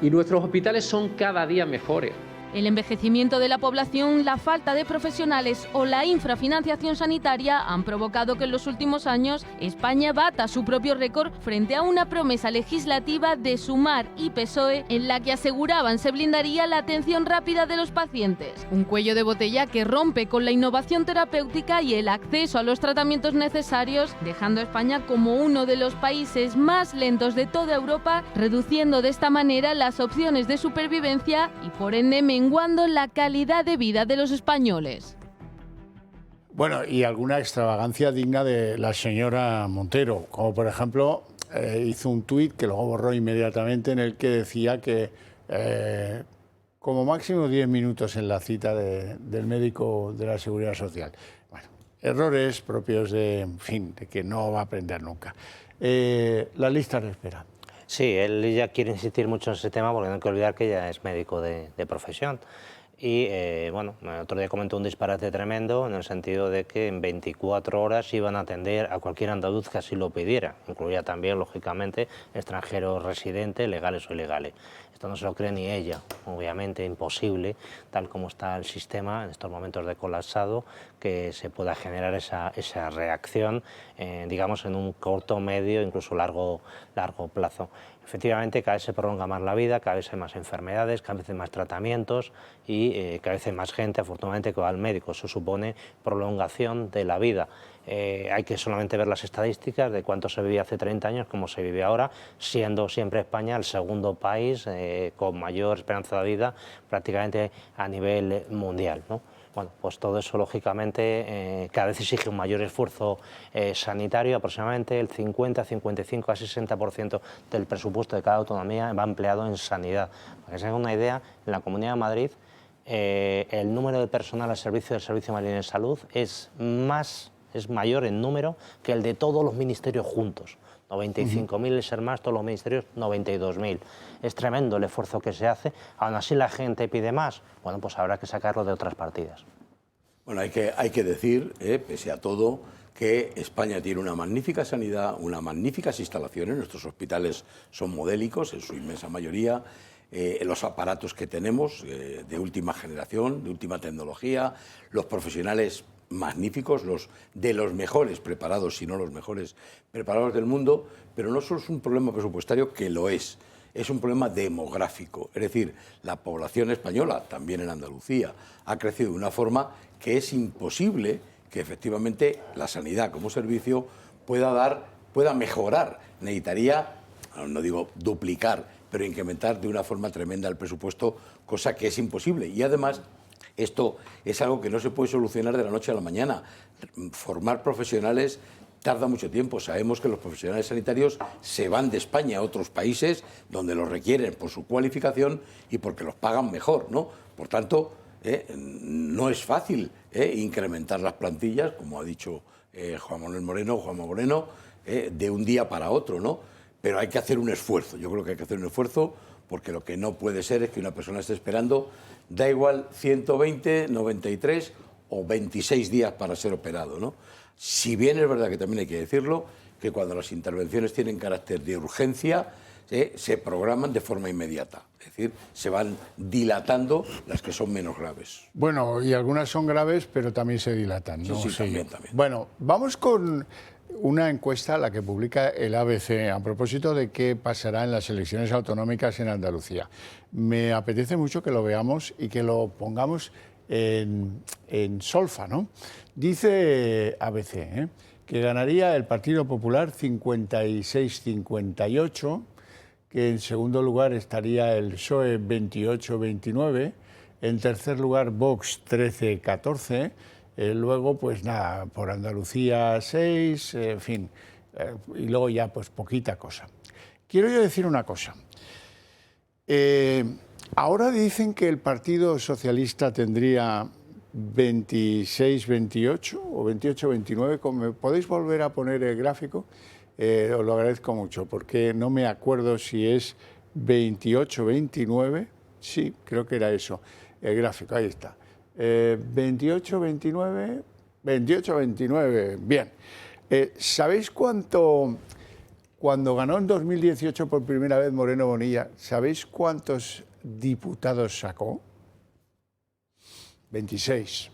Y nuestros hospitales son cada día mejores. El envejecimiento de la población, la falta de profesionales o la infrafinanciación sanitaria han provocado que en los últimos años España bata su propio récord frente a una promesa legislativa de Sumar y PSOE en la que aseguraban se blindaría la atención rápida de los pacientes. Un cuello de botella que rompe con la innovación terapéutica y el acceso a los tratamientos necesarios, dejando a España como uno de los países más lentos de toda Europa, reduciendo de esta manera las opciones de supervivencia y por ende menguando la calidad de vida de los españoles. Bueno, y alguna extravagancia digna de la señora Montero, como por ejemplo hizo un tuit que luego borró inmediatamente en el que decía que como máximo 10 minutos en la cita del médico de la Seguridad Social. Bueno, errores propios de, en fin, de que no va a aprender nunca. Las listas de espera. Sí, él ya quiere insistir mucho en ese tema porque no hay que olvidar que ella es médico de profesión. Y bueno, el otro día comentó un disparate tremendo en el sentido de que en 24 horas iban a atender a cualquier andaluz que así lo pidiera. Incluía también, lógicamente, extranjeros residentes, legales o ilegales. Esto no se lo cree ni ella, obviamente imposible, tal como está el sistema en estos momentos de colapsado, que se pueda generar esa reacción, digamos, en un corto, medio, incluso largo plazo. Efectivamente, cada vez se prolonga más la vida, cada vez hay más enfermedades, cada vez hay más tratamientos y cada vez hay más gente, afortunadamente, que va al médico. Eso supone prolongación de la vida. Hay que solamente ver las estadísticas de cuánto se vivía hace 30 años, cómo se vive ahora, siendo siempre España el segundo país con mayor esperanza de vida prácticamente a nivel mundial, ¿no? Bueno, pues todo eso, lógicamente, cada vez exige un mayor esfuerzo sanitario. Aproximadamente el 50, 55 a 60% del presupuesto de cada autonomía va empleado en sanidad. Para que se hagan una idea, en la Comunidad de Madrid el número de personal al servicio del Servicio Madrileño de Salud es mayor en número que el de todos los ministerios juntos. 95.000 ser más, todos los ministerios 92.000. Es tremendo el esfuerzo que se hace, aún así la gente pide más, bueno, pues habrá que sacarlo de otras partidas. Bueno, hay que decir, pese a todo, que España tiene una magnífica sanidad, unas magníficas instalaciones, nuestros hospitales son modélicos en su inmensa mayoría, los aparatos que tenemos de última generación, de última tecnología, los profesionales magníficos, de los mejores preparados, si no los mejores preparados del mundo, pero no solo es un problema presupuestario, que lo es un problema demográfico. Es decir, la población española, también en Andalucía, ha crecido de una forma que es imposible que efectivamente la sanidad como servicio pueda mejorar. Necesitaría, no digo duplicar, pero incrementar de una forma tremenda el presupuesto, cosa que es imposible. Y además, esto es algo que no se puede solucionar de la noche a la mañana. Formar profesionales tarda mucho tiempo. Sabemos que los profesionales sanitarios se van de España a otros países donde los requieren por su cualificación y porque los pagan mejor, ¿no? Por tanto, no es fácil incrementar las plantillas, como ha dicho Juanma Moreno, de un día para otro, ¿no? Pero hay que hacer un esfuerzo. Yo creo que hay que hacer un esfuerzo porque lo que no puede ser es que una persona esté esperando, da igual 120, 93 o 26 días para ser operado, ¿no? Si bien es verdad que también hay que decirlo, que cuando las intervenciones tienen carácter de urgencia, se programan de forma inmediata. Es decir, se van dilatando las que son menos graves. Bueno, y algunas son graves, pero también se dilatan, ¿no? Sí, también. Bueno, vamos con una encuesta, la que publica el ABC, a propósito de qué pasará en las elecciones autonómicas en Andalucía. Me apetece mucho que lo veamos y que lo pongamos en solfa, ¿no? Dice ABC que ganaría el Partido Popular 56-58, que en segundo lugar estaría el PSOE 28-29, en tercer lugar Vox 13-14, luego pues nada, por Andalucía 6, en fin, y luego ya pues poquita cosa. Quiero yo decir una cosa. Ahora dicen que el Partido Socialista tendría 26-28 o 28-29. ¿Me podéis volver a poner el gráfico? Os lo agradezco mucho, porque no me acuerdo si es 28-29. Sí, creo que era eso, el gráfico, ahí está. 28-29, 28-29, bien. ¿Sabéis cuánto, cuando ganó en 2018 por primera vez Moreno Bonilla, ¿sabéis cuántos diputados sacó? 26. O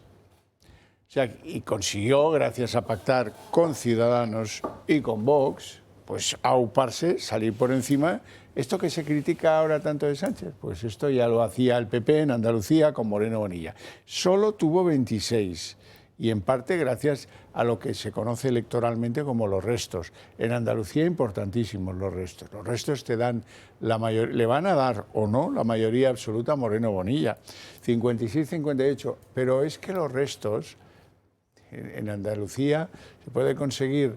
sea, y consiguió, gracias a pactar con Ciudadanos y con Vox, pues auparse, salir por encima. Esto que se critica ahora tanto de Sánchez, pues esto ya lo hacía el PP en Andalucía con Moreno Bonilla. Solo tuvo 26, y en parte gracias a lo que se conoce electoralmente como los restos. En Andalucía importantísimos los restos. Los restos te dan le van a dar o no la mayoría absoluta a Moreno Bonilla, 56-58, pero es que los restos en Andalucía se puede conseguir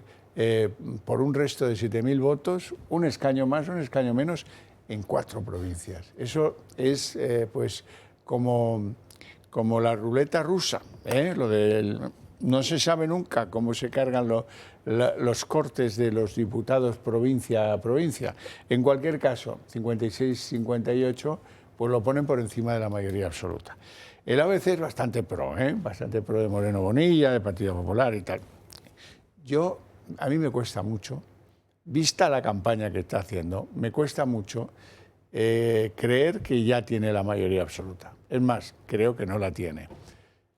por un resto de 7.000 votos, un escaño más, un escaño menos, en 4 provincias. Eso es pues como la ruleta rusa, lo del no se sabe nunca cómo se cargan los cortes de los diputados provincia a provincia. En cualquier caso, 56-58, pues lo ponen por encima de la mayoría absoluta. El ABC es bastante pro, bastante pro de Moreno Bonilla, del Partido Popular y tal. A mí me cuesta mucho, vista la campaña que está haciendo, me cuesta mucho creer que ya tiene la mayoría absoluta. Es más, creo que no la tiene.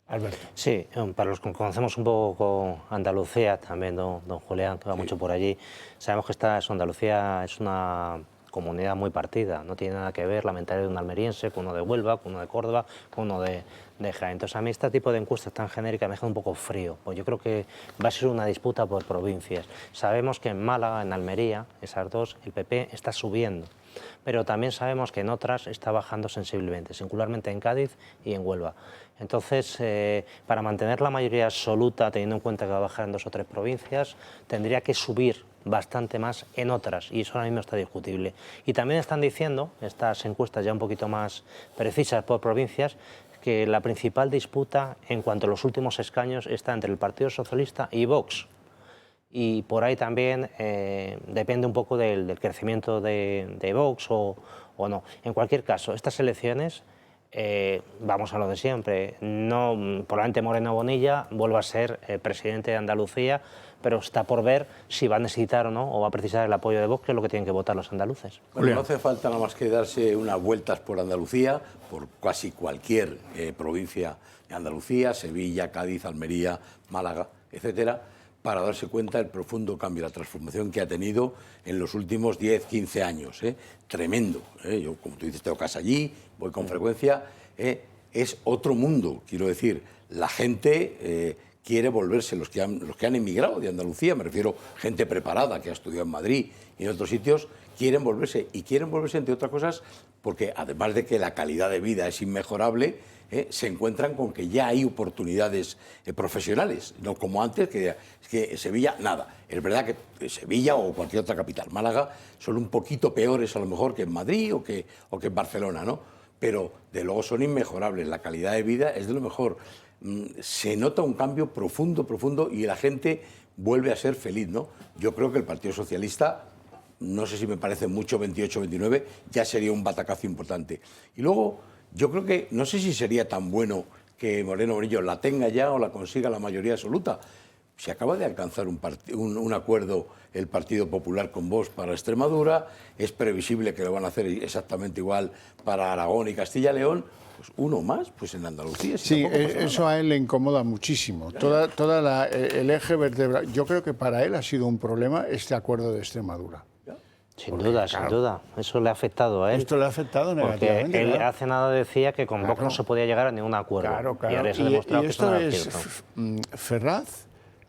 Alberto. Sí, para los que conocemos un poco Andalucía, también don Julián, que va mucho por allí, sabemos que Andalucía es una comunidad muy partida, no tiene nada que ver la mentalidad de un almeriense con uno de Huelva, con uno de Córdoba, con uno de Jaén. Entonces a mí este tipo de encuestas tan genéricas me deja un poco frío, pues yo creo que va a ser una disputa por provincias. Sabemos que en Málaga, en Almería, esas dos, el PP está subiendo, pero también sabemos que en otras está bajando sensiblemente, singularmente en Cádiz y en Huelva. Entonces, para mantener la mayoría absoluta, teniendo en cuenta que va a bajar en 2 o 3 provincias, tendría que subir bastante más en otras, y eso ahora mismo está discutible. Y también están diciendo, estas encuestas ya un poquito más precisas por provincias, que la principal disputa en cuanto a los últimos escaños está entre el Partido Socialista y Vox. Y por ahí también depende un poco del crecimiento de Vox o no. En cualquier caso, estas elecciones, vamos a lo de siempre, probablemente Moreno Bonilla vuelva a ser presidente de Andalucía, pero está por ver si va a necesitar o no, o va a precisar el apoyo de Vox, que es lo que tienen que votar los andaluces. Bueno, no hace falta nada más que darse unas vueltas por Andalucía, por casi cualquier provincia de Andalucía, Sevilla, Cádiz, Almería, Málaga, etcétera, para darse cuenta del profundo cambio, la transformación que ha tenido en los últimos 10, 15 años. Tremendo. Yo, como tú dices, tengo casa allí, voy con frecuencia. Es otro mundo, quiero decir. La gente quiere volverse, los que han emigrado de Andalucía, me refiero a gente preparada que ha estudiado en Madrid y en otros sitios, quieren volverse. Y quieren volverse, entre otras cosas, porque además de que la calidad de vida es inmejorable, se encuentran con que ya hay oportunidades profesionales, no como antes, que Sevilla, nada. Es verdad que Sevilla o cualquier otra capital, Málaga, son un poquito peores a lo mejor que en Madrid o que en Barcelona, ¿no? Pero de luego son inmejorables, la calidad de vida es de lo mejor. Se nota un cambio profundo y la gente vuelve a ser feliz, ¿no? Yo creo que el Partido Socialista, no sé si me parece mucho 28 o 29, ya sería un batacazo importante. Y luego, yo creo que, no sé si sería tan bueno que Moreno Bonilla la tenga ya o la consiga la mayoría absoluta. Se acaba de alcanzar un acuerdo el Partido Popular con Vox para Extremadura, es previsible que lo van a hacer exactamente igual para Aragón y Castilla y León. Pues uno más, pues en Andalucía. Sí, eso a él le incomoda muchísimo. El eje vertebral. Yo creo que para él ha sido un problema este acuerdo de Extremadura. Sin duda. Eso le ha afectado a él. Esto le ha afectado negativamente. Porque él hace nada decía que con Vox no se podía llegar a ningún acuerdo. Claro. Y ahora se ha demostrado que eso no era cierto. Ferraz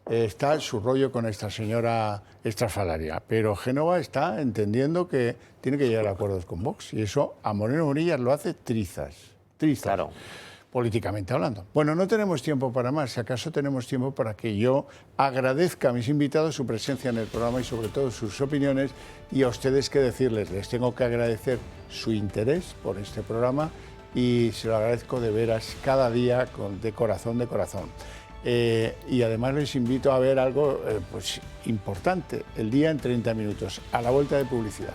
está en su rollo con esta señora estrafalaria, pero Génova está entendiendo que tiene que llegar a acuerdos con Vox, y eso a Moreno Bonilla lo hace trizas, claro, políticamente hablando. Bueno, no tenemos tiempo para más, si acaso tenemos tiempo para que yo agradezca a mis invitados su presencia en el programa y sobre todo sus opiniones, y a ustedes qué decirles. Les tengo que agradecer su interés por este programa y se lo agradezco de veras cada día de corazón. Y además les invito a ver algo pues importante, El Día en 30 minutos, a la vuelta de publicidad.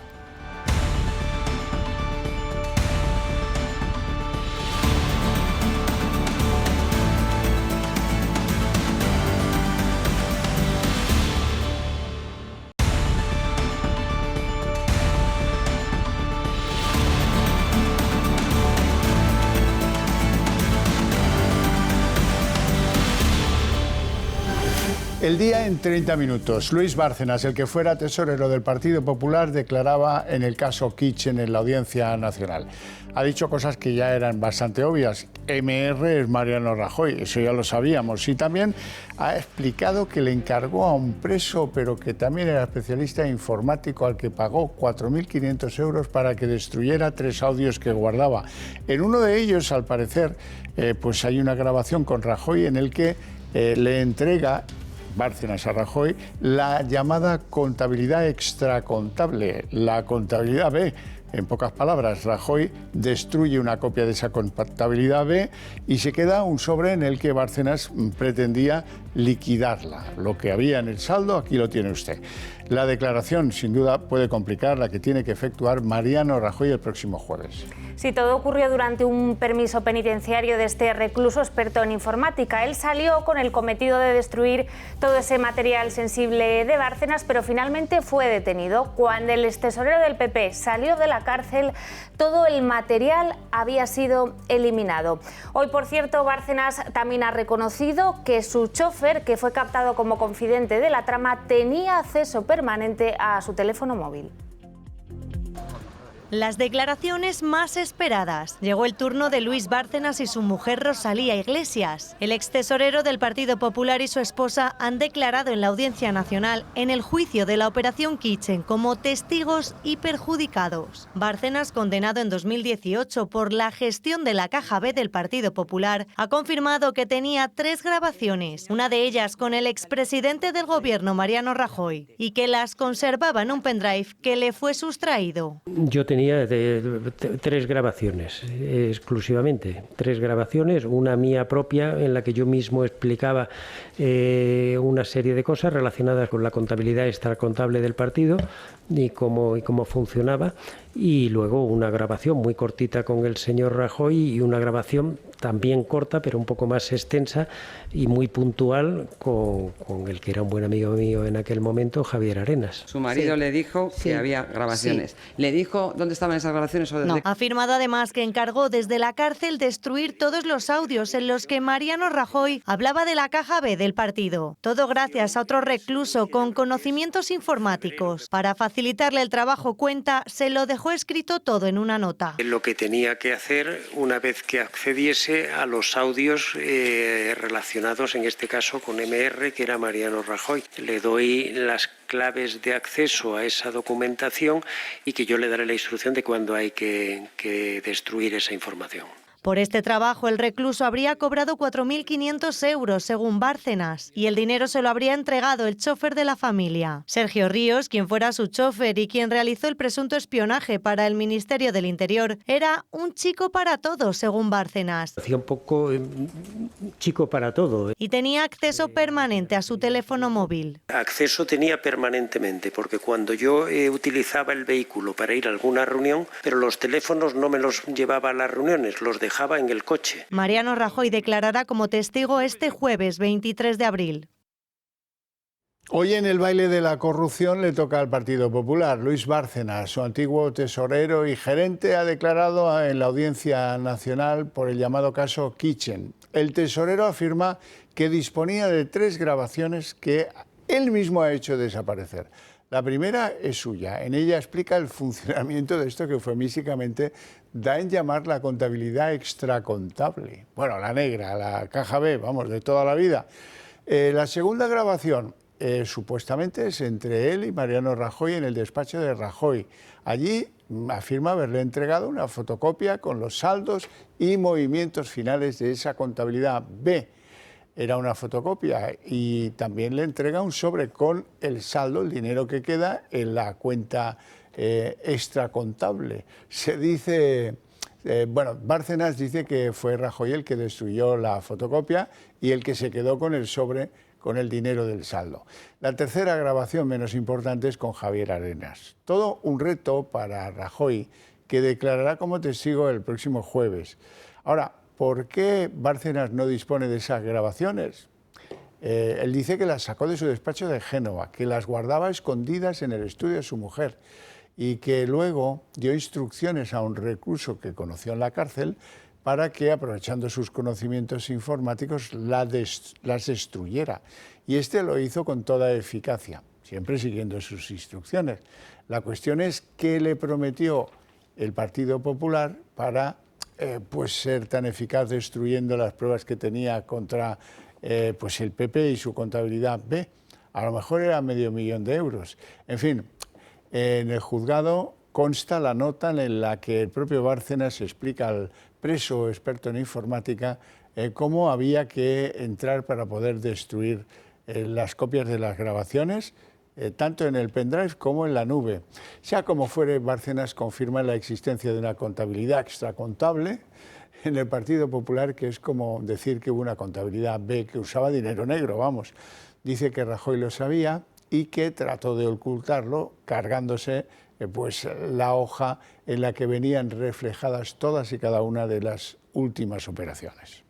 El Día en 30 minutos. Luis Bárcenas, el que fuera tesorero del Partido Popular, declaraba en el caso Kitchen en la Audiencia Nacional. Ha dicho cosas que ya eran bastante obvias. MR es Mariano Rajoy, eso ya lo sabíamos. Y también ha explicado que le encargó a un preso, pero que también era especialista informático, al que pagó 4.500 euros para que destruyera 3 audios que guardaba. En uno de ellos, al parecer, pues hay una grabación con Rajoy en el que le entrega Bárcenas a Rajoy la llamada contabilidad extracontable, la contabilidad B. En pocas palabras, Rajoy destruye una copia de esa contabilidad B y se queda un sobre en el que Bárcenas pretendía liquidarla. Lo que había en el saldo, aquí lo tiene usted. La declaración, sin duda, puede complicar la que tiene que efectuar Mariano Rajoy el próximo jueves. Sí, todo ocurrió durante un permiso penitenciario de este recluso experto en informática. Él salió con el cometido de destruir todo ese material sensible de Bárcenas, pero finalmente fue detenido. Cuando el extesorero del PP salió de la cárcel, todo el material había sido eliminado. Hoy, por cierto, Bárcenas también ha reconocido que su chofer, que fue captado como confidente de la trama, tenía acceso permanente a su teléfono móvil. Las declaraciones más esperadas. Llegó el turno de Luis Bárcenas y su mujer Rosalía Iglesias. El extesorero del Partido Popular y su esposa han declarado en la Audiencia Nacional en el juicio de la Operación Kitchen como testigos y perjudicados. Bárcenas, condenado en 2018 por la gestión de la Caja B del Partido Popular, ha confirmado que tenía 3 grabaciones, una de ellas con el expresidente del gobierno Mariano Rajoy, y que las conservaba en un pendrive que le fue sustraído. Yo tenía 3 grabaciones, exclusivamente. 3 grabaciones, una mía propia en la que yo mismo explicaba una serie de cosas relacionadas con la contabilidad extracontable del partido y cómo funcionaba, y luego una grabación muy cortita con el señor Rajoy y una grabación también corta pero un poco más extensa y muy puntual con el que era un buen amigo mío en aquel momento, Javier Arenas. Su marido le dijo que había grabaciones. ¿Le dijo dónde estaban esas grabaciones? No. Ha afirmado además que encargó desde la cárcel destruir todos los audios en los que Mariano Rajoy hablaba de la Caja B del partido. Todo gracias a otro recluso con conocimientos informáticos. Para facilitarle el trabajo, cuenta, se lo dejó escrito todo en una nota. Lo que tenía que hacer una vez que accediese a los audios relacionados, en este caso, con MR, que era Mariano Rajoy. Le doy las claves de acceso a esa documentación y que yo le daré la instrucción de cuándo hay que destruir esa información. Por este trabajo, el recluso habría cobrado 4.500 euros, según Bárcenas, y el dinero se lo habría entregado el chofer de la familia. Sergio Ríos, quien fuera su chofer y quien realizó el presunto espionaje para el Ministerio del Interior, era un chico para todo, según Bárcenas. Hacía un poco chico para todo. Y tenía acceso permanente a su teléfono móvil. Acceso tenía permanentemente, porque cuando yo utilizaba el vehículo para ir a alguna reunión, pero los teléfonos no me los llevaba a las reuniones, los dejaba en el coche. Mariano Rajoy declarará como testigo este jueves 23 de abril. Hoy en el baile de la corrupción le toca al Partido Popular. Luis Bárcenas, su antiguo tesorero y gerente, ha declarado en la Audiencia Nacional por el llamado caso Kitchen. El tesorero afirma que disponía de 3 grabaciones que él mismo ha hecho desaparecer. La primera es suya. En ella explica el funcionamiento de esto que eufemísticamente da en llamar la contabilidad extracontable. Bueno, la negra, la caja B, vamos, de toda la vida. La segunda grabación supuestamente es entre él y Mariano Rajoy en el despacho de Rajoy. Allí afirma haberle entregado una fotocopia con los saldos y movimientos finales de esa contabilidad B. Era una fotocopia y también le entrega un sobre con el saldo, el dinero que queda en la cuenta extracontable. Se dice, Bárcenas dice que fue Rajoy el que destruyó la fotocopia y el que se quedó con el sobre con el dinero del saldo. La tercera grabación, menos importante, es con Javier Arenas. Todo un reto para Rajoy, que declarará como testigo el próximo jueves. Ahora, ¿por qué Bárcenas no dispone de esas grabaciones? Él dice que las sacó de su despacho de Génova, que las guardaba escondidas en el estudio de su mujer y que luego dio instrucciones a un recluso que conoció en la cárcel para que, aprovechando sus conocimientos informáticos, las destruyera. Y este lo hizo con toda eficacia, siempre siguiendo sus instrucciones. La cuestión es qué le prometió el Partido Popular para ser tan eficaz destruyendo las pruebas que tenía contra el PP y su contabilidad B. A lo mejor era $500.000 euros. En fin, en el juzgado consta la nota en la que el propio Bárcenas explica al preso experto en informática cómo había que entrar para poder destruir las copias de las grabaciones, tanto en el pendrive como en la nube. Sea como fuere, Bárcenas confirma la existencia de una contabilidad extracontable en el Partido Popular, que es como decir que hubo una contabilidad B que usaba dinero negro, vamos. Dice que Rajoy lo sabía y que trató de ocultarlo cargándose pues la hoja en la que venían reflejadas todas y cada una de las últimas operaciones.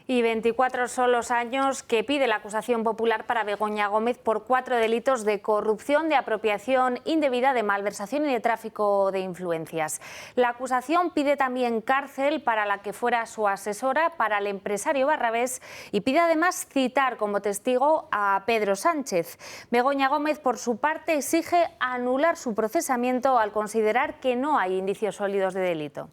Y 24 son los años que pide la acusación popular para Begoña Gómez por 4 delitos de corrupción, de apropiación indebida, de malversación y de tráfico de influencias. La acusación pide también cárcel para la que fuera su asesora, para el empresario Barrabés, y pide además citar como testigo a Pedro Sánchez. Begoña Gómez, por su parte, exige anular su procesamiento al considerar que no hay indicios sólidos de delito.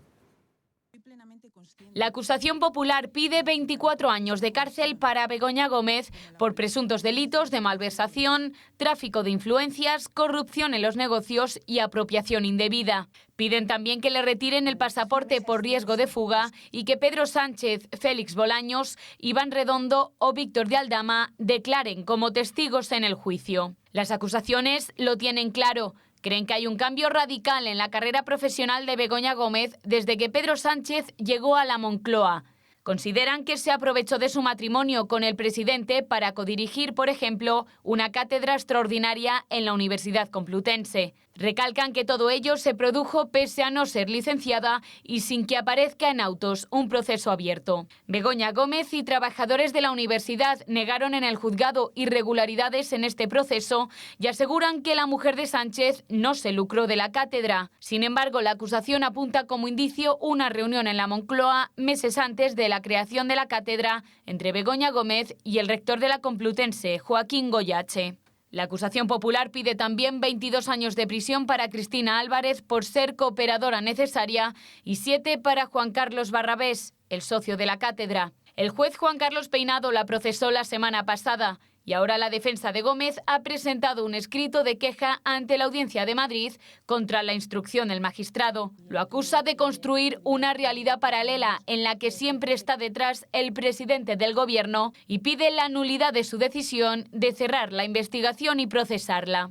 La acusación popular pide 24 años de cárcel para Begoña Gómez por presuntos delitos de malversación, tráfico de influencias, corrupción en los negocios y apropiación indebida. Piden también que le retiren el pasaporte por riesgo de fuga y que Pedro Sánchez, Félix Bolaños, Iván Redondo o Víctor de Aldama declaren como testigos en el juicio. Las acusaciones lo tienen claro. Creen que hay un cambio radical en la carrera profesional de Begoña Gómez desde que Pedro Sánchez llegó a la Moncloa. Consideran que se aprovechó de su matrimonio con el presidente para codirigir, por ejemplo, una cátedra extraordinaria en la Universidad Complutense. Recalcan que todo ello se produjo pese a no ser licenciada y sin que aparezca en autos un proceso abierto. Begoña Gómez y trabajadores de la universidad negaron en el juzgado irregularidades en este proceso y aseguran que la mujer de Sánchez no se lucró de la cátedra. Sin embargo, la acusación apunta como indicio una reunión en la Moncloa meses antes de la creación de la cátedra entre Begoña Gómez y el rector de la Complutense, Joaquín Goyache. La acusación popular pide también 22 años de prisión para Cristina Álvarez por ser cooperadora necesaria y 7 para Juan Carlos Barrabés, el socio de la cátedra. El juez Juan Carlos Peinado la procesó la semana pasada y ahora la defensa de Gómez ha presentado un escrito de queja ante la Audiencia de Madrid contra la instrucción del magistrado. Lo acusa de construir una realidad paralela en la que siempre está detrás el presidente del Gobierno y pide la nulidad de su decisión de cerrar la investigación y procesarla.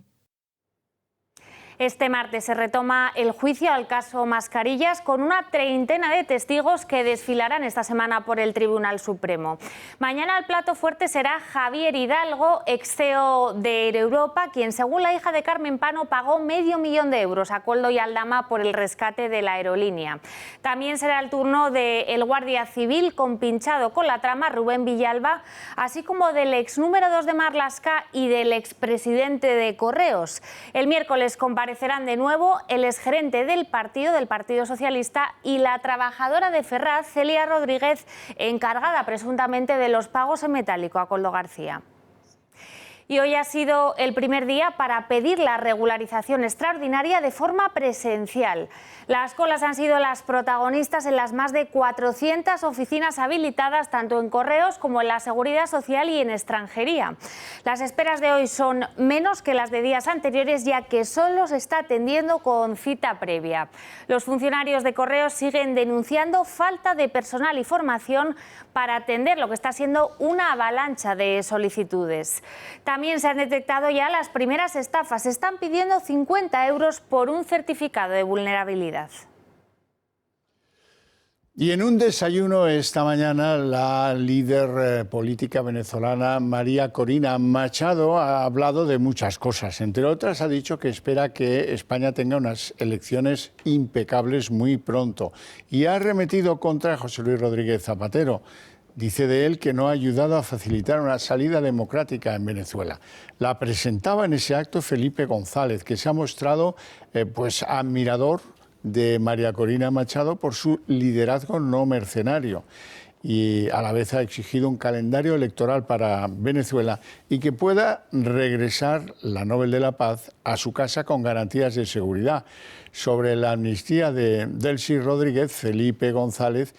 Este martes se retoma el juicio al caso Mascarillas con una treintena de testigos que desfilarán esta semana por el Tribunal Supremo. Mañana el plato fuerte será Javier Hidalgo, ex CEO de Air Europa, quien según la hija de Carmen Pano pagó $500.000 euros a Koldo y Aldama por el rescate de la aerolínea. También será el turno del guardia civil compinchado con la trama Rubén Villalba, así como del ex número 2 de Marlaska y del expresidente de Correos. El miércoles comparecerán de nuevo el exgerente del Partido Socialista y la trabajadora de Ferraz, Celia Rodríguez, encargada presuntamente de los pagos en metálico a Koldo García. Y hoy ha sido el primer día para pedir la regularización extraordinaria de forma presencial. Las colas han sido las protagonistas en las más de 400 oficinas habilitadas tanto en Correos como en la Seguridad Social y en Extranjería. Las esperas de hoy son menos que las de días anteriores, ya que solo se está atendiendo con cita previa. Los funcionarios de Correos siguen denunciando falta de personal y formación para atender lo que está siendo una avalancha de solicitudes. También se han detectado ya las primeras estafas. Se están pidiendo 50 euros por un certificado de vulnerabilidad. Y en un desayuno esta mañana, la líder política venezolana María Corina Machado ha hablado de muchas cosas. Entre otras, ha dicho que espera que España tenga unas elecciones impecables muy pronto. Y ha arremetido contra José Luis Rodríguez Zapatero. Dice de él que no ha ayudado a facilitar una salida democrática en Venezuela. La presentaba en ese acto Felipe González, que se ha mostrado pues admirador de María Corina Machado por su liderazgo no mercenario y a la vez ha exigido un calendario electoral para Venezuela y que pueda regresar la Nobel de la Paz a su casa con garantías de seguridad. Sobre la amnistía de Delcy Rodríguez, Felipe González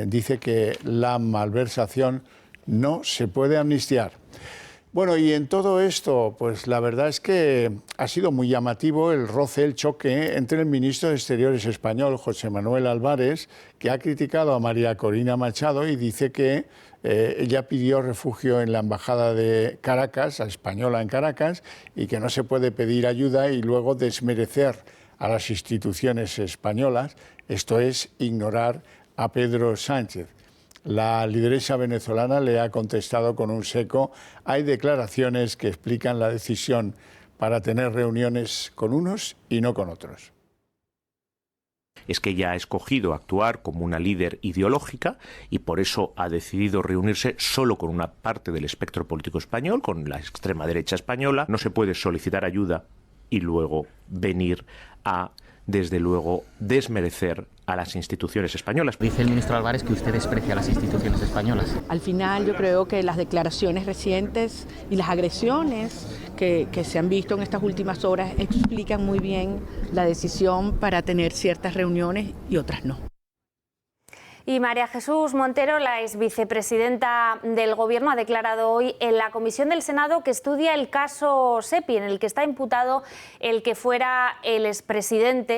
dice que la malversación no se puede amnistiar. Bueno, y en todo esto, pues la verdad es que ha sido muy llamativo el roce, el choque entre el ministro de Exteriores español, José Manuel Álvarez, que ha criticado a María Corina Machado y dice que ella pidió refugio en la embajada de Caracas, española en Caracas, y que no se puede pedir ayuda y luego desmerecer a las instituciones españolas. Esto es ignorar a Pedro Sánchez. La lideresa venezolana le ha contestado con un seco. Hay declaraciones que explican la decisión para tener reuniones con unos y no con otros. Es que ella ha escogido actuar como una líder ideológica y por eso ha decidido reunirse solo con una parte del espectro político español, con la extrema derecha española. No se puede solicitar ayuda y luego venir a, desde luego, desmerecer a las instituciones españolas. Dice el ministro Álvarez que usted desprecia a las instituciones españolas. Al final yo creo que las declaraciones recientes y las agresiones que se han visto en estas últimas horas explican muy bien la decisión para tener ciertas reuniones y otras no. Y María Jesús Montero, la ex vicepresidenta del Gobierno, ha declarado hoy en la comisión del Senado que estudia el caso SEPI, en el que está imputado el que fuera presidente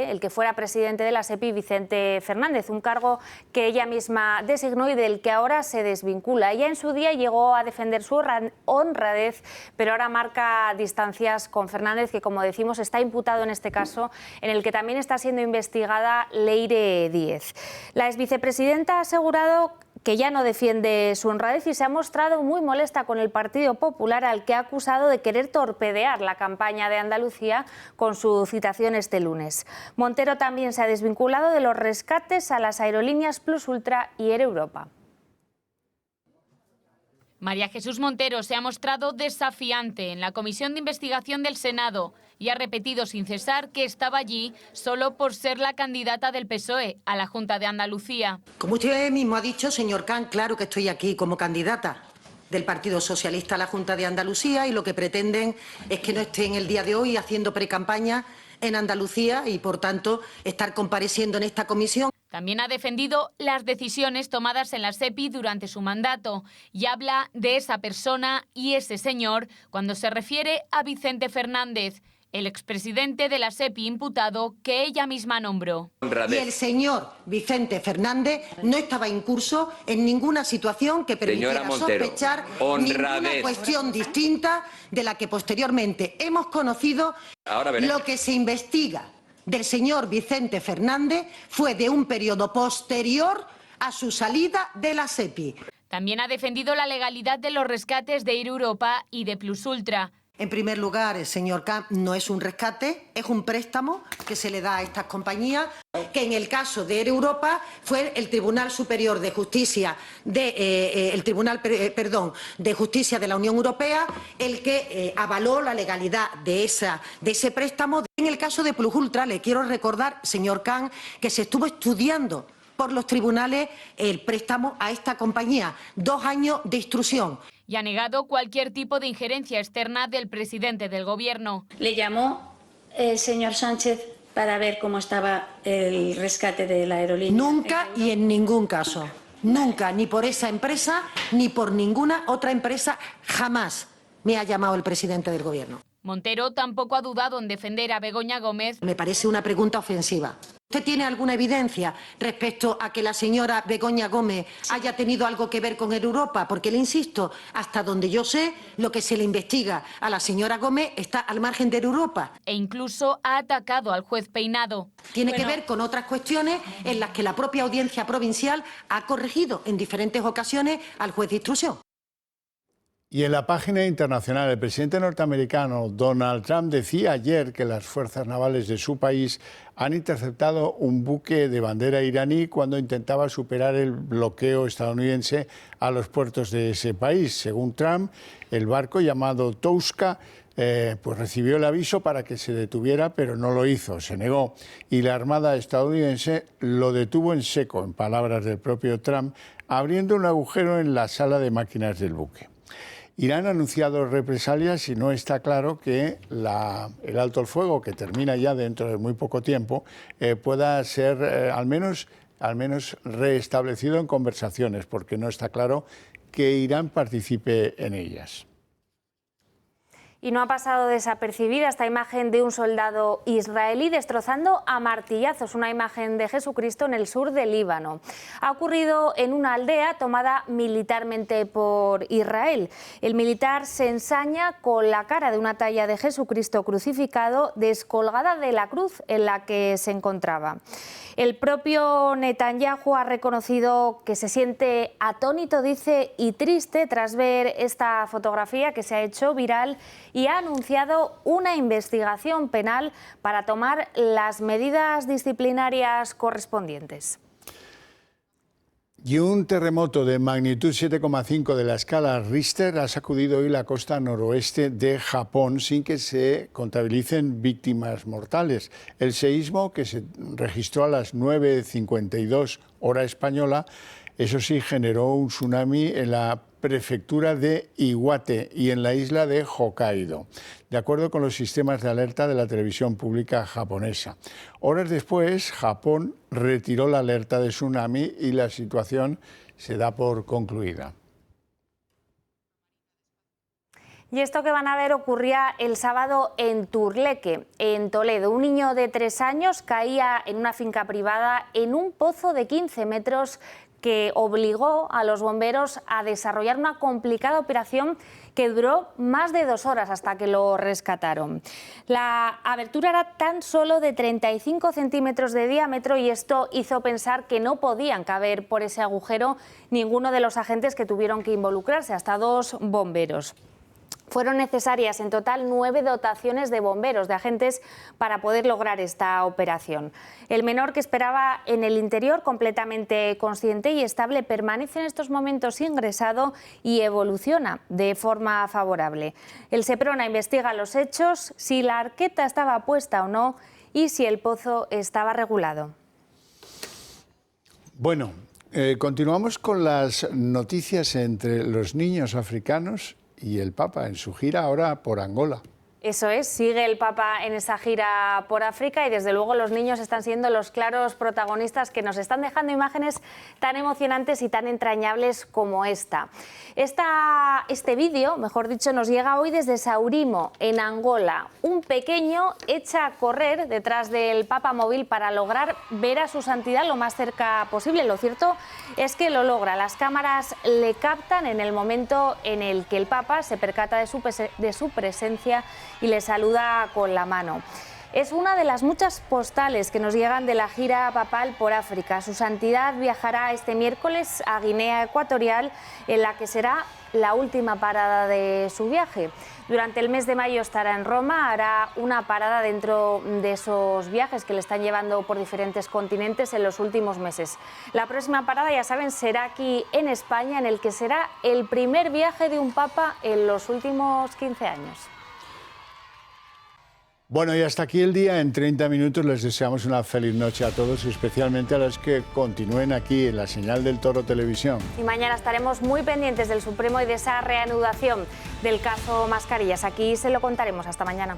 de la SEPI, Vicente Fernández, un cargo que ella misma designó y del que ahora se desvincula. Ella en su día llegó a defender su honradez, pero ahora marca distancias con Fernández, que, como decimos, está imputado en este caso, en el que también está siendo investigada Leire Díez. La ex vicepresidenta ha asegurado que ya no defiende su honradez y se ha mostrado muy molesta con el Partido Popular, al que ha acusado de querer torpedear la campaña de Andalucía con su citación este lunes. Montero también se ha desvinculado de los rescates a las aerolíneas Plus Ultra y Air Europa. María Jesús Montero se ha mostrado desafiante en la comisión de investigación del Senado y ha repetido sin cesar que estaba allí solo por ser la candidata del PSOE a la Junta de Andalucía. Como usted mismo ha dicho, señor Can, claro que estoy aquí como candidata del Partido Socialista a la Junta de Andalucía, y lo que pretenden es que no esté en el día de hoy haciendo precampaña en Andalucía y, por tanto, estar compareciendo en esta comisión. También ha defendido las decisiones tomadas en la SEPI durante su mandato y habla de esa persona y ese señor cuando se refiere a Vicente Fernández, el expresidente de la SEPI imputado que ella misma nombró. Y el señor Vicente Fernández no estaba incurso en ninguna situación que permitiera sospechar ninguna cuestión distinta de la que posteriormente hemos conocido. Lo que se investiga del señor Vicente Fernández fue de un periodo posterior a su salida de la SEPI. También ha defendido la legalidad de los rescates de Air Europa y de Plus Ultra. En primer lugar, señor Camp, no es un rescate, es un préstamo que se le da a estas compañías, que en el caso de Air Europa fue el Tribunal Superior de Justicia de Justicia de la Unión Europea el que avaló la legalidad de ese préstamo. En el caso de Plus Ultra, le quiero recordar, señor Camp, que se estuvo estudiando por los tribunales el préstamo a esta compañía, 2 años de instrucción. Y ha negado cualquier tipo de injerencia externa del presidente del Gobierno. Le llamó el señor Sánchez para ver cómo estaba el rescate de la aerolínea. Nunca y en ningún caso. Nunca, ni por esa empresa, ni por ninguna otra empresa, jamás me ha llamado el presidente del Gobierno. Montero tampoco ha dudado en defender a Begoña Gómez. Me parece una pregunta ofensiva. ¿Usted tiene alguna evidencia respecto a que la señora Begoña Gómez haya tenido algo que ver con Air Europa? Porque le insisto, hasta donde yo sé, lo que se le investiga a la señora Gómez está al margen de Air Europa. E incluso ha atacado al juez Peinado. Tiene que ver con otras cuestiones en las que la propia Audiencia Provincial ha corregido en diferentes ocasiones al juez de instrucción. Y en la página internacional, el presidente norteamericano Donald Trump decía ayer que las fuerzas navales de su país han interceptado un buque de bandera iraní cuando intentaba superar el bloqueo estadounidense a los puertos de ese país. Según Trump, el barco llamado Touska pues recibió el aviso para que se detuviera, pero no lo hizo, se negó. Y la Armada estadounidense lo detuvo en seco, en palabras del propio Trump, abriendo un agujero en la sala de máquinas del buque. Irán ha anunciado represalias y no está claro que el alto el fuego, que termina ya dentro de muy poco tiempo, pueda ser al menos reestablecido en conversaciones, porque no está claro que Irán participe en ellas. Y no ha pasado desapercibida esta imagen de un soldado israelí destrozando a martillazos una imagen de Jesucristo en el sur del Líbano. Ha ocurrido en una aldea tomada militarmente por Israel. El militar se ensaña con la cara de una talla de Jesucristo crucificado descolgada de la cruz en la que se encontraba. El propio Netanyahu ha reconocido que se siente atónito, dice, y triste tras ver esta fotografía que se ha hecho viral y ha anunciado una investigación penal para tomar las medidas disciplinarias correspondientes. Y un terremoto de magnitud 7,5 de la escala Richter ha sacudido hoy la costa noroeste de Japón sin que se contabilicen víctimas mortales. El seísmo, que se registró a las 9:52 hora española, eso sí, generó un tsunami en la prefectura de Iwate y en la isla de Hokkaido, de acuerdo con los sistemas de alerta de la televisión pública japonesa. Horas después, Japón retiró la alerta de tsunami y la situación se da por concluida. Y esto que van a ver ocurría el sábado en Turleque, en Toledo. Un niño de 3 años caía en una finca privada en un pozo de 15 metros que obligó a los bomberos a desarrollar una complicada operación que duró más de 2 horas hasta que lo rescataron. La abertura era tan solo de 35 centímetros de diámetro y esto hizo pensar que no podían caber por ese agujero ninguno de los agentes que tuvieron que involucrarse, hasta 2 bomberos. Fueron necesarias en total 9 dotaciones de bomberos, de agentes, para poder lograr esta operación. El menor, que esperaba en el interior completamente consciente y estable, permanece en estos momentos ingresado y evoluciona de forma favorable. El Seprona investiga los hechos, si la arqueta estaba puesta o no y si el pozo estaba regulado. Bueno, continuamos con las noticias entre los niños africanos y el Papa en su gira ahora por Angola. Eso es, sigue el Papa en esa gira por África y desde luego los niños están siendo los claros protagonistas que nos están dejando imágenes tan emocionantes y tan entrañables como esta. Este vídeo, mejor dicho, nos llega hoy desde Saurimo, en Angola. Un pequeño echa a correr detrás del Papa móvil para lograr ver a su santidad lo más cerca posible. Lo cierto es que lo logra. Las cámaras le captan en el momento en el que el Papa se percata de su presencia y le saluda con la mano. Es una de las muchas postales que nos llegan de la gira papal por África. Su santidad viajará este miércoles a Guinea Ecuatorial, en la que será la última parada de su viaje. Durante el mes de mayo estará en Roma, hará una parada dentro de esos viajes que le están llevando por diferentes continentes en los últimos meses. La próxima parada, ya saben, será aquí en España, en el que será el primer viaje de un papa en los últimos 15 años. Bueno, y hasta aquí el día. En 30 minutos les deseamos una feliz noche a todos, especialmente a los que continúen aquí en la señal del Toro Televisión. Y mañana estaremos muy pendientes del Supremo y de esa reanudación del caso Mascarillas. Aquí se lo contaremos. Hasta mañana.